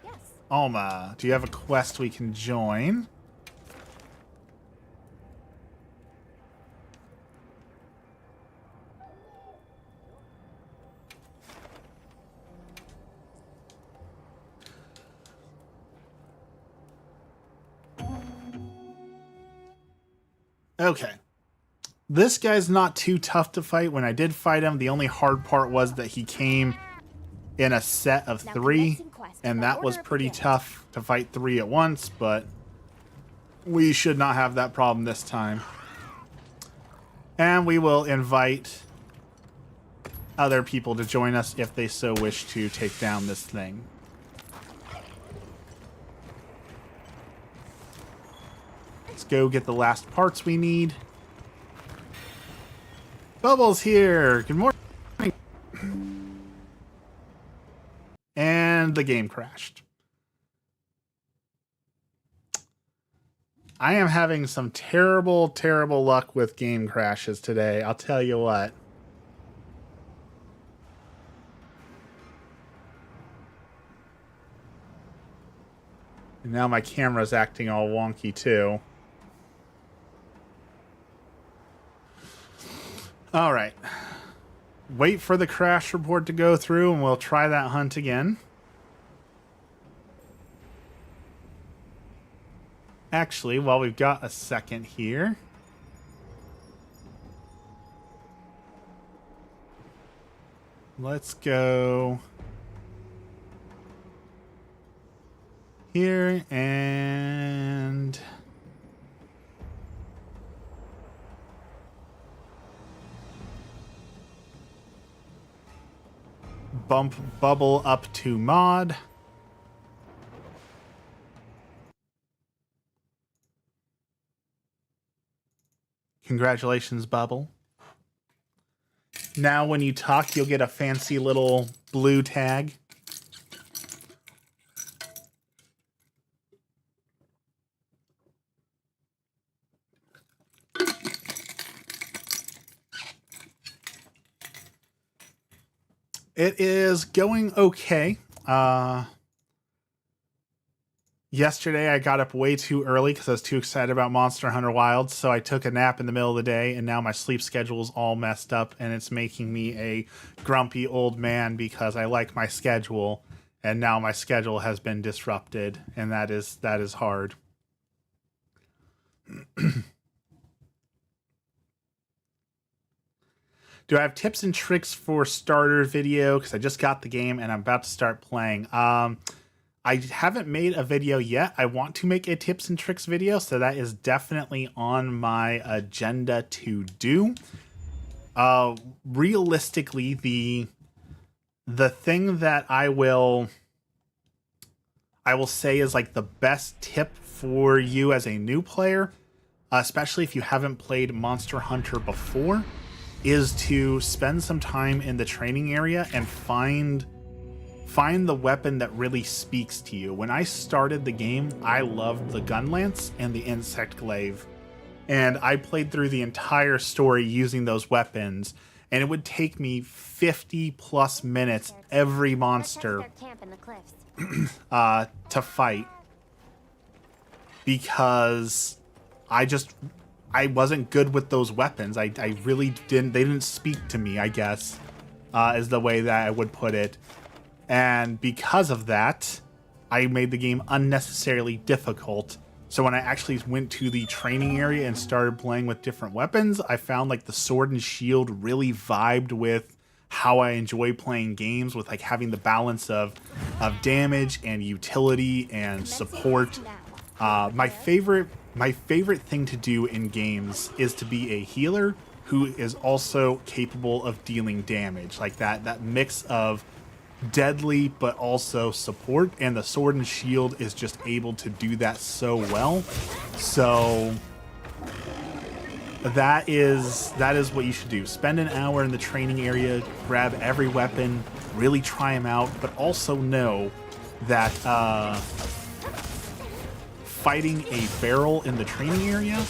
Yes. Alma, do you have a quest we can join? Okay. This guy's not too tough to fight. When I did fight him, the only hard part was that he came in a set of 3, and that was pretty tough to fight 3 at once, but we should not have that problem this time. And we will invite other people to join us if they so wish to take down this thing. Let's go get the last parts we need. Bubbles here. Good morning. And the game crashed. I am having some terrible, terrible luck with game crashes today. I'll tell you what. And now my camera's acting all wonky too. All right. Wait for the crash report to go through and we'll try that hunt again. Actually, while we've got a second here, let's go here and bump Bubble up to mod. Congratulations, Bubble. Now when you talk, you'll get a fancy little blue tag. It is going okay. Yesterday, I got up way too early because I was too excited about Monster Hunter Wilds, so I took a nap in the middle of the day, and now my sleep schedule is all messed up, and it's making me a grumpy old man because I like my schedule, and now my schedule has been disrupted, and that is hard. Do I have tips and tricks for starter video? Because I just got the game, and I'm about to start playing. I haven't made a video yet. I want to make a tips and tricks video, so that is definitely on my agenda to do. Realistically, the thing that I will say is like the best tip for you as a new player, especially if you haven't played Monster Hunter before, is to spend some time in the training area and find the weapon that really speaks to you. When I started the game, I loved the gun lance and the insect glaive. And I played through the entire story using those weapons, and it would take me 50 plus minutes every monster Camp in the cliffs. to fight, because I wasn't good with those weapons. I really didn't, they didn't speak to me, I guess, is the way that I would put it. And because of that, I made the game unnecessarily difficult. So when I actually went to the training area and started playing with different weapons, I found like the sword and shield really vibed with how I enjoy playing games, with like having the balance of damage and utility and support. My favorite thing to do in games is to be a healer who is also capable of dealing damage. Like that mix of deadly but also support, and the sword and shield is just able to do that so well. So that is what you should do. Spend an hour in the training area, grab every weapon, really try them out, but also know that fighting a barrel in the training area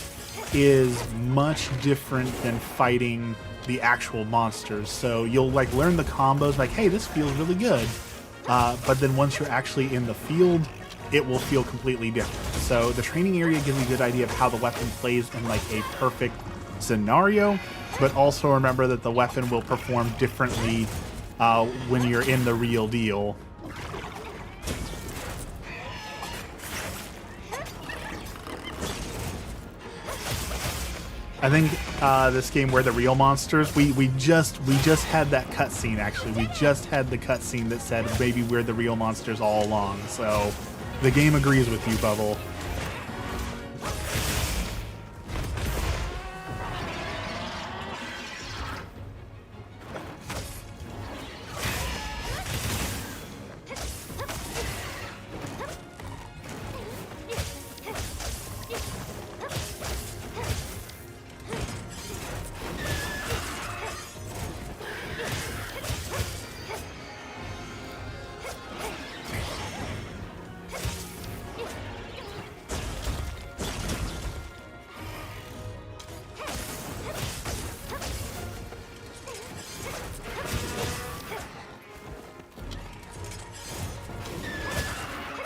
is much different than fighting the actual monsters. So you'll like learn the combos, like, hey, this feels really good. But then once you're actually in the field, it will feel completely different. So the training area gives you a good idea of how the weapon plays in like a perfect scenario, but also remember that the weapon will perform differently when you're in the real deal. I think this game, Where the Real Monsters, we just had that cutscene. Actually, we just had the cutscene that said maybe we're the real monsters all along. So the game agrees with you, Bubble.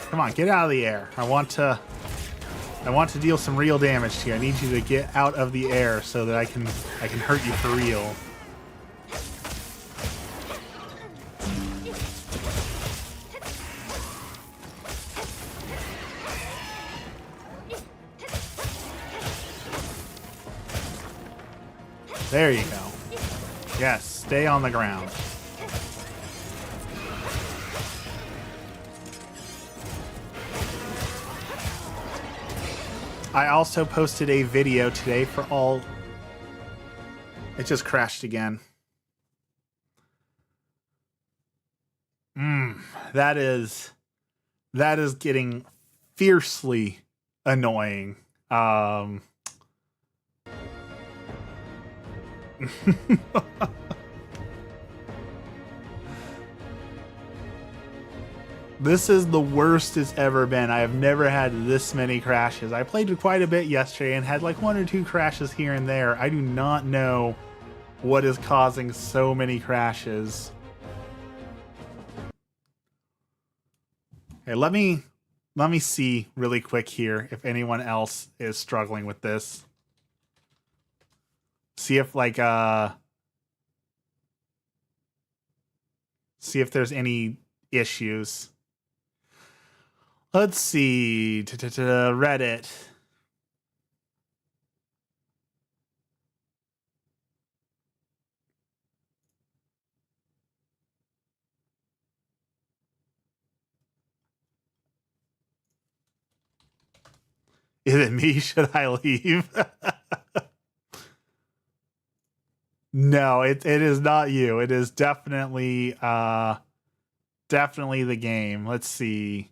Come on, get out of the air. I want to deal some real damage to you. I need you to get out of the air so that I can hurt you for real. There you go. Yes, stay on the ground. I also posted a video today for all... It just crashed again. That is getting fiercely annoying. This is the worst it's ever been. I have never had this many crashes. I played quite a bit yesterday and had like 1 or 2 crashes here and there. I do not know what is causing so many crashes. Okay, let me see really quick here if anyone else is struggling with this. See if like see if there's any issues. Let's see. Reddit. Is it me? Should I leave? No, it is not you. It is definitely definitely the game. Let's see.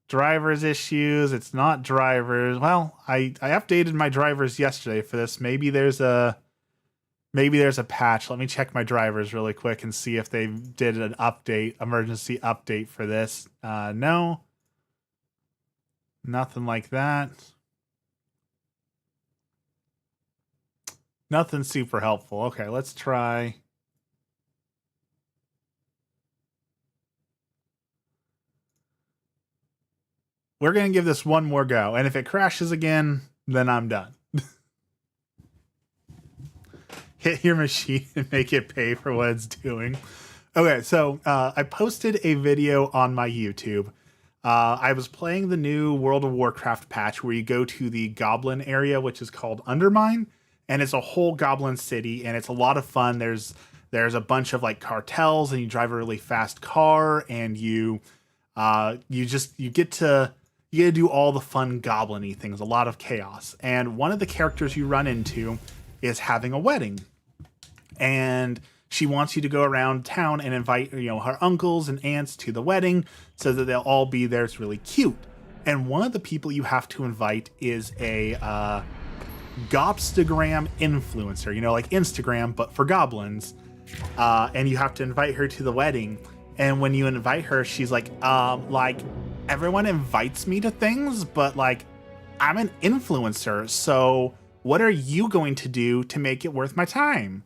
Drivers issues. It's not drivers. Well, I updated my drivers yesterday for this. Maybe there's a patch. Let me check my drivers really quick and see if they did an update, emergency update for this. No. Nothing like that. Nothing super helpful. Okay, let's try. We're going to give this one more go. And if it crashes again, then I'm done. Hit your machine and make it pay for what it's doing. Okay, so I posted a video on my YouTube. I was playing the new World of Warcraft patch where you go to the goblin area, which is called Undermine, and it's a whole goblin city, and it's a lot of fun. There's a bunch of like cartels, and you drive a really fast car, and you get to do all the fun goblin-y things, a lot of chaos. And one of the characters you run into is having a wedding, and she wants you to go around town and invite, her uncles and aunts to the wedding so that they'll all be there. It's really cute. And one of the people you have to invite is a Gobstagram influencer, like Instagram, but for goblins. And you have to invite her to the wedding. And when you invite her, she's like everyone invites me to things, but I'm an influencer. So what are you going to do to make it worth my time?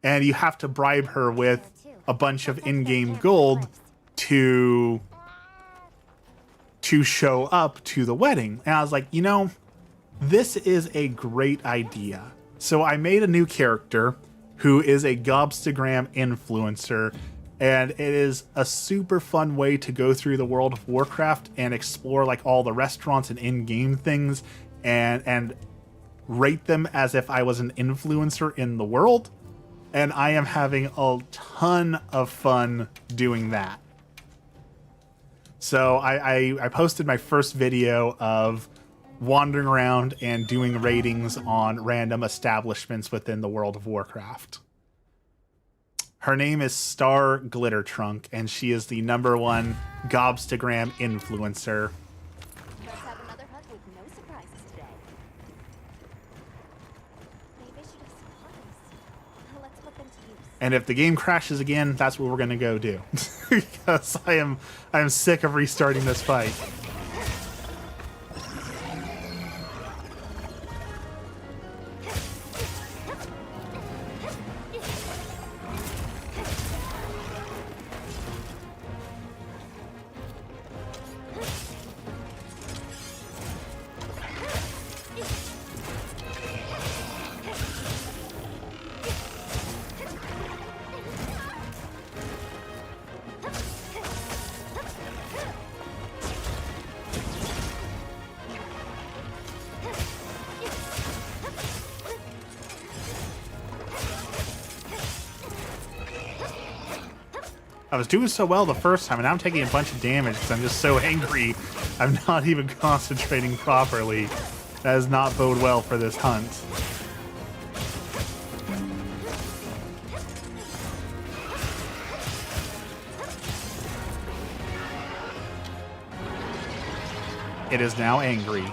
And you have to bribe her with a bunch of in-game gold to show up to the wedding. And I was like, this is a great idea. So I made a new character who is a Gobstagram influencer, and it is a super fun way to go through the World of Warcraft and explore all the restaurants and in-game things and rate them as if I was an influencer in the world. And I am having a ton of fun doing that. So I posted my first video of wandering around and doing ratings on random establishments within the World of Warcraft. Her name is Star Glittertrunk, and she is the #1 Gobstagram influencer. Let's have another hunt with no surprises today. Maybe I should have supplies. Let's put them to use. And if the game crashes again, that's what we're gonna go do. Because I am sick of restarting this fight. I was doing so well the first time, and now I'm taking a bunch of damage because I'm just so angry. I'm not even concentrating properly. That does not bode well for this hunt. It is now angry.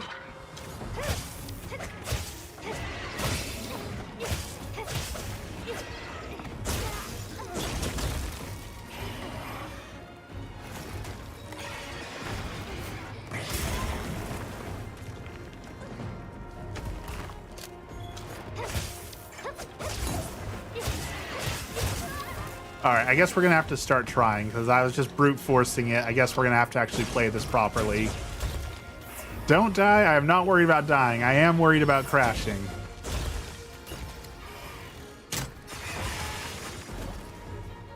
Alright, I guess we're going to have to start trying, because I was just brute forcing it. I guess we're going to have to actually play this properly. Don't die. I am not worried about dying. I am worried about crashing.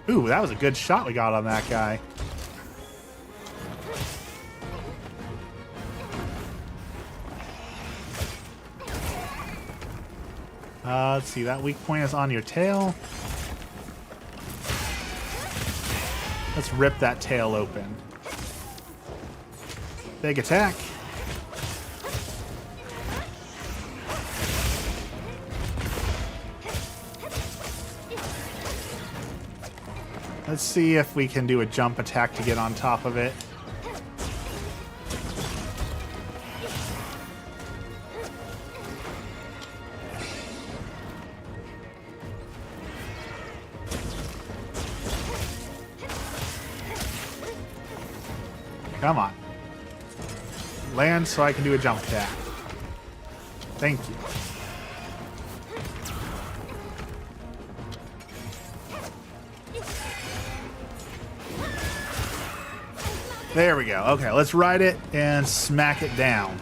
Ooh, that was a good shot we got on that guy. Let's see, that weak point is on your tail. Let's rip that tail open. Big attack. Let's see if we can do a jump attack to get on top of it. Come on. Land so I can do a jump attack. Thank you. There we go. Okay, let's ride it and smack it down.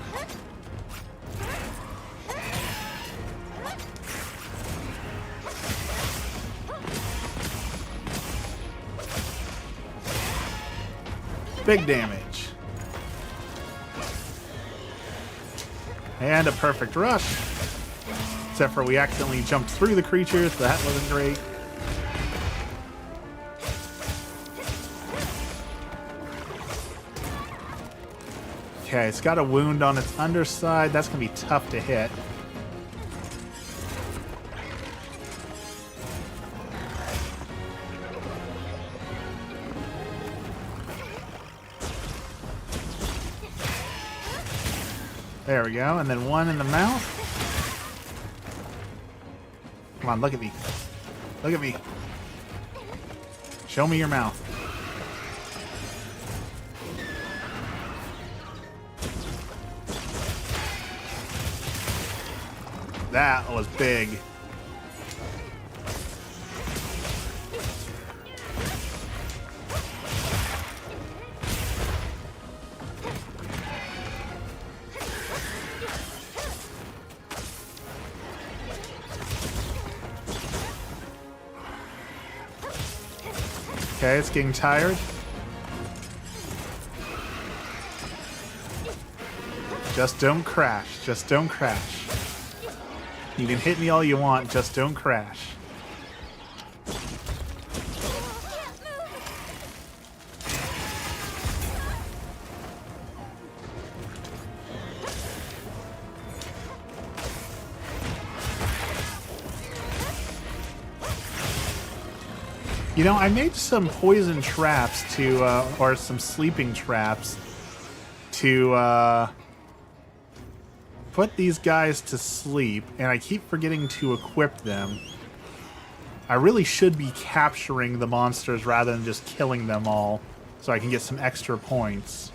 Big damage. And a perfect rush. Except for we accidentally jumped through the creatures, so that wasn't great. Okay, it's got a wound on its underside. That's going to be tough to hit. There we go. And then one in the mouth. Come on, look at me. Look at me. Show me your mouth. That was big. Okay, it's getting tired. Just don't crash. Just don't crash. You can hit me all you want, just don't crash. You know, I made some poison traps to, or some sleeping traps to, put these guys to sleep, and I keep forgetting to equip them. I really should be capturing the monsters rather than just killing them all, so I can get some extra points.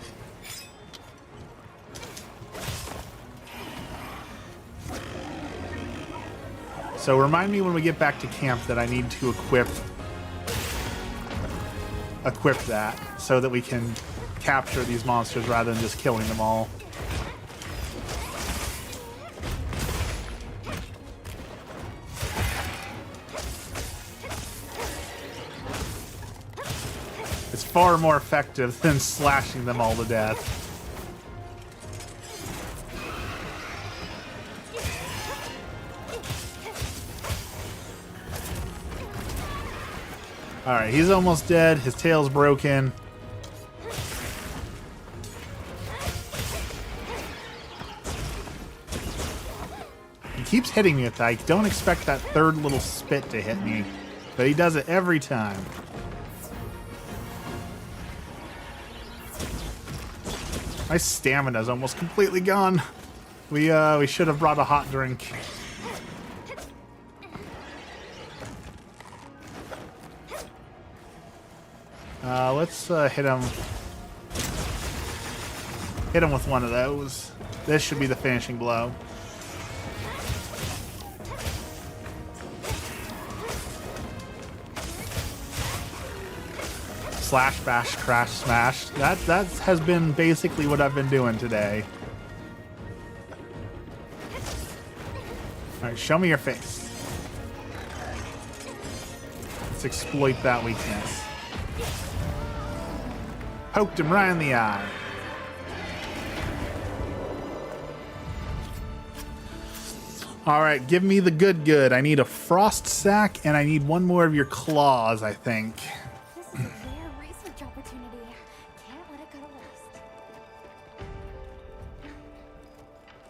So remind me when we get back to camp that I need to equip that, so that we can capture these monsters rather than just killing them all. It's far more effective than slashing them all to death. Alright, he's almost dead. His tail's broken. He keeps hitting me with that. I don't expect that third little spit to hit me, but he does it every time. My stamina's almost completely gone. We should have brought a hot drink. Let's hit him. Hit him with one of those. This should be the finishing blow. Slash, bash, crash, smash. That has been basically what I've been doing today. Alright, show me your face. Let's exploit that weakness. Poked him right in the eye. Alright, give me the good. I need a frost sack and I need one more of your claws, I think. This is a rare research opportunity. Can't let it go to waste.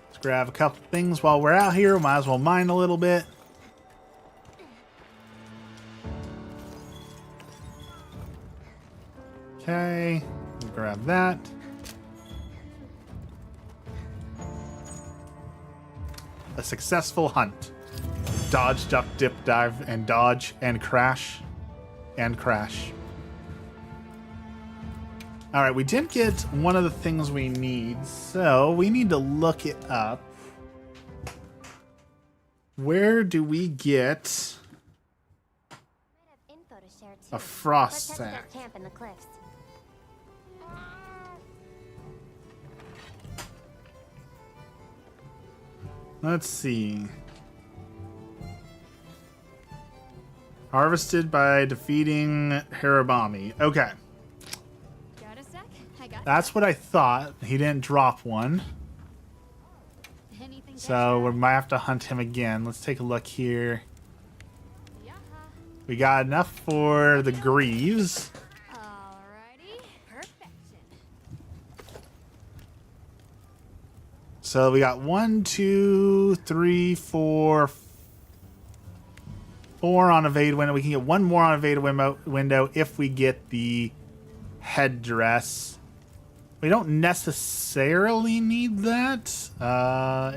Let's grab a couple things while we're out here. Might as well mine a little bit. Okay, we'll grab that. A successful hunt. Dodge, duck, dip, dive, and dodge, and crash. And crash. Alright, we did get one of the things we need, so we need to look it up. Where do we get a frost sack? Camp in the cliffs. Let's see. Harvested by defeating Harabami. Okay. Got a sec? I got That's what I thought. He didn't drop one. anything. So we might have to hunt him again. Let's take a look here. We got enough for the Greaves. Alrighty, perfection. So we got 1, 2, 3, 4, 4 on evade window. We can get one more on evade window if we get the headdress. We don't necessarily need that.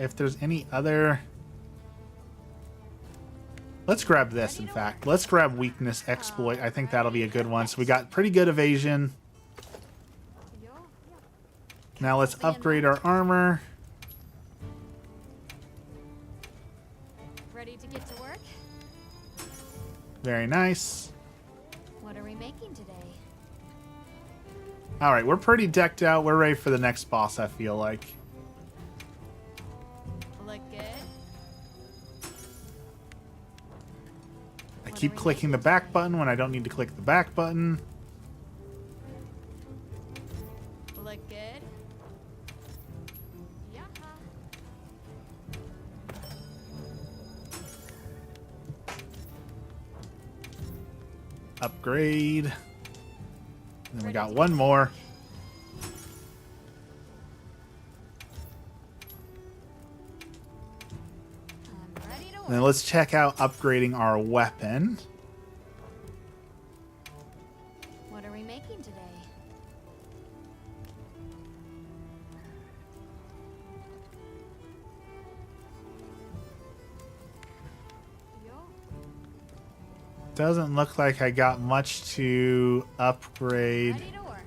If there's any other... Let's grab this, in fact. Let's grab weakness exploit. I think that'll be a good one. So we got pretty good evasion. Now let's upgrade our armor. Ready to get to work? Very nice. What are we making today? All right, we're pretty decked out. We're ready for the next boss, I feel like. Look good. I keep clicking the back button when I don't need to click the back button. Look good. Yeah. Upgrade. Then we got one more. I'm ready to work. And then let's check out upgrading our weapon. What are we making today? Yo. Doesn't look like I got much to upgrade Ready to work.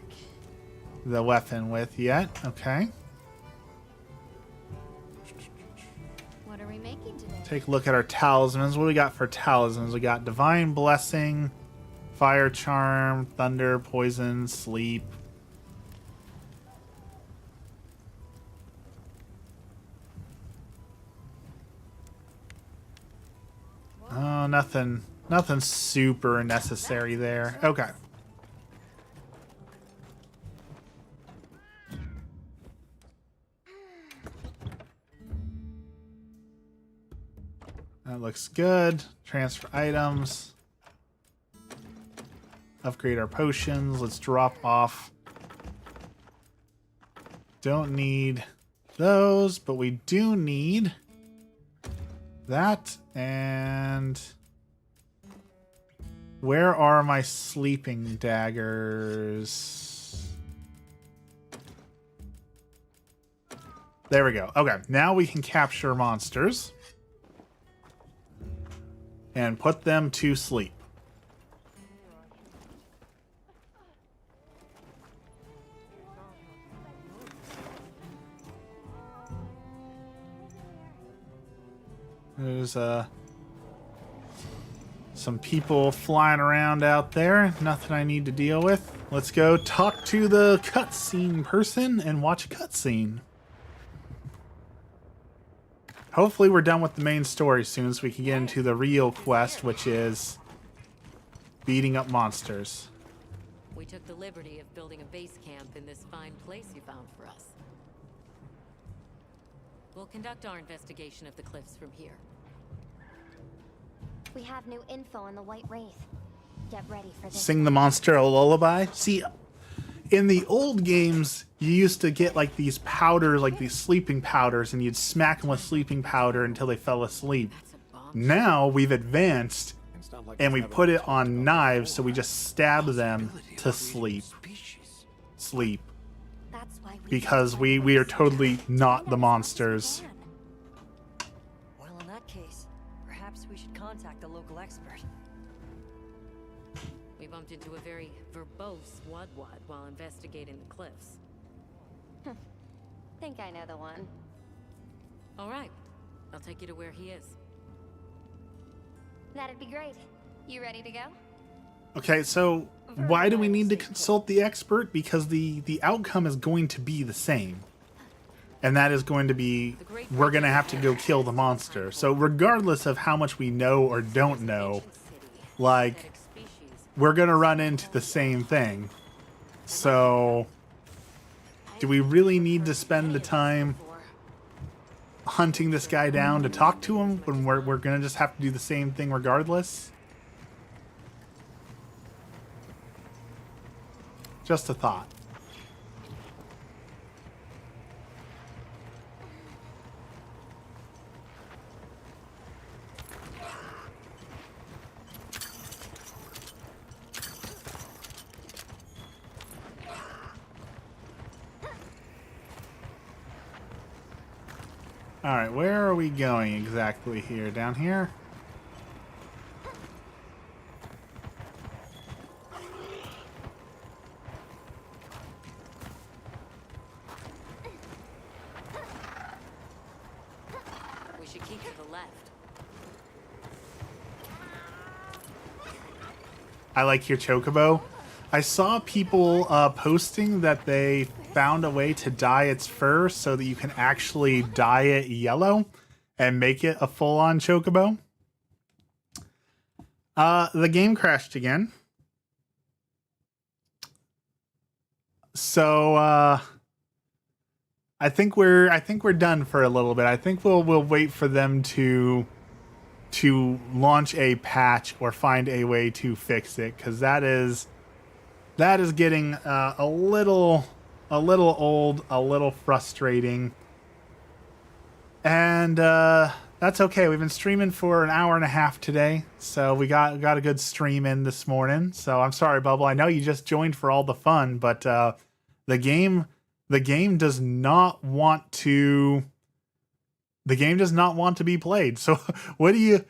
the weapon with yet. Okay. What are we making today? Take a look at our talismans. What do we got for talismans? We got Divine Blessing, Fire Charm, Thunder, Poison, Sleep. Oh, nothing super necessary there. Okay. That looks good. Transfer items. Upgrade our potions. Let's drop off. Don't need those, but we do need that. And where are my sleeping daggers? There we go. Okay, now we can capture monsters and put them to sleep. There's some people flying around out there. Nothing I need to deal with. Let's go talk to the cutscene person and watch a cutscene. Hopefully we're done with the main story soon so we can get into the real quest, which is beating up monsters. We took the liberty of building a base camp in this fine place you found for us. We'll conduct our investigation of the cliffs from here. We have new info on the White Wraith. Get ready for this. Sing the monster a lullaby. See, in the old games, you used to get like these powders, like these sleeping powders, and you'd smack them with sleeping powder until they fell asleep. That's a bomb. Now we've advanced and we put it on knives, so we just stab them to sleep. Sleep. That's why Because we are totally not the monsters. Well, in that case, perhaps we should contact a local expert. We bumped into a very verbose Wadwad while investigating the cliffs. Think I know the one. All right, I'll take you to where he is. That'd be great. You ready to go? Okay, so why do we need to consult the expert? Because the outcome is going to be the same. and that is going to be, we're going to have to go kill the monster. So regardless of how much we know or don't know, like, we're going to run into the same thing. So do we really need to spend the time hunting this guy down to talk to him when we're going to just have to do the same thing regardless? Just a thought. All right, where are we going exactly here? Down here? We should keep to the left. I like your chocobo. I saw people posting that they found a way to dye its fur so that you can actually dye it yellow and make it a full-on chocobo. The game crashed again. So I think we're done for a little bit. I think we'll wait for them to launch a patch or find a way to fix it, because that is getting a little old, a little frustrating, and that's okay. We've been streaming for an hour and a half today, so we got a good stream in this morning. So I'm sorry, Bubble. I know you just joined for all the fun, but the game does not want to. The game does not want to be played. So what do you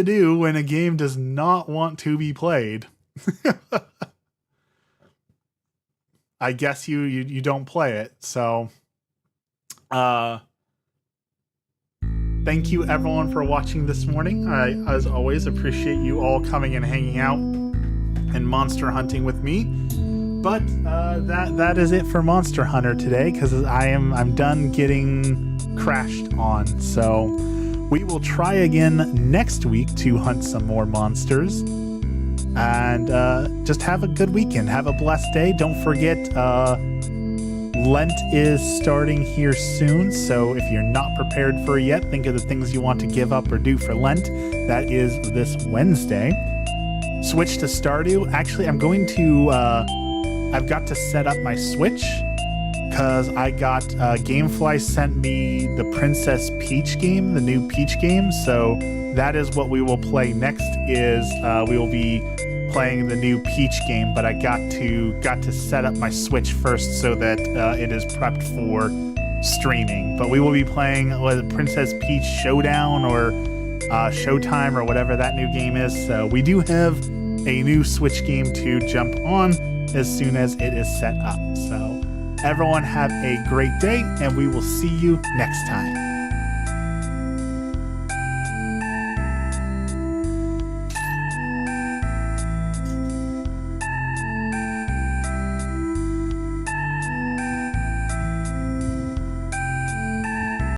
do when a game does not want to be played? I guess you don't play it. So thank you everyone for watching this morning. I, as always, appreciate you all coming and hanging out and monster hunting with me. But that is it for Monster Hunter today, because I'm done getting crashed on. So we will try again next week to hunt some more monsters. And just have a good weekend. Have a blessed day. Don't forget, Lent is starting here soon. So if you're not prepared for it yet, think of the things you want to give up or do for Lent. That is this Wednesday. Switch to Stardew. Actually, I'm going to... I've got to set up my Switch, because I got Gamefly sent me the Princess Peach game, the new Peach game. So that is what we will play next. Is we will be playing the new Peach game, but I got to set up my Switch first so that it is prepped for streaming. But we will be playing Princess Peach Showdown or Showtime or whatever that new game is. So we do have a new Switch game to jump on as soon as it is set up. So everyone have a great day, and we will see you next time.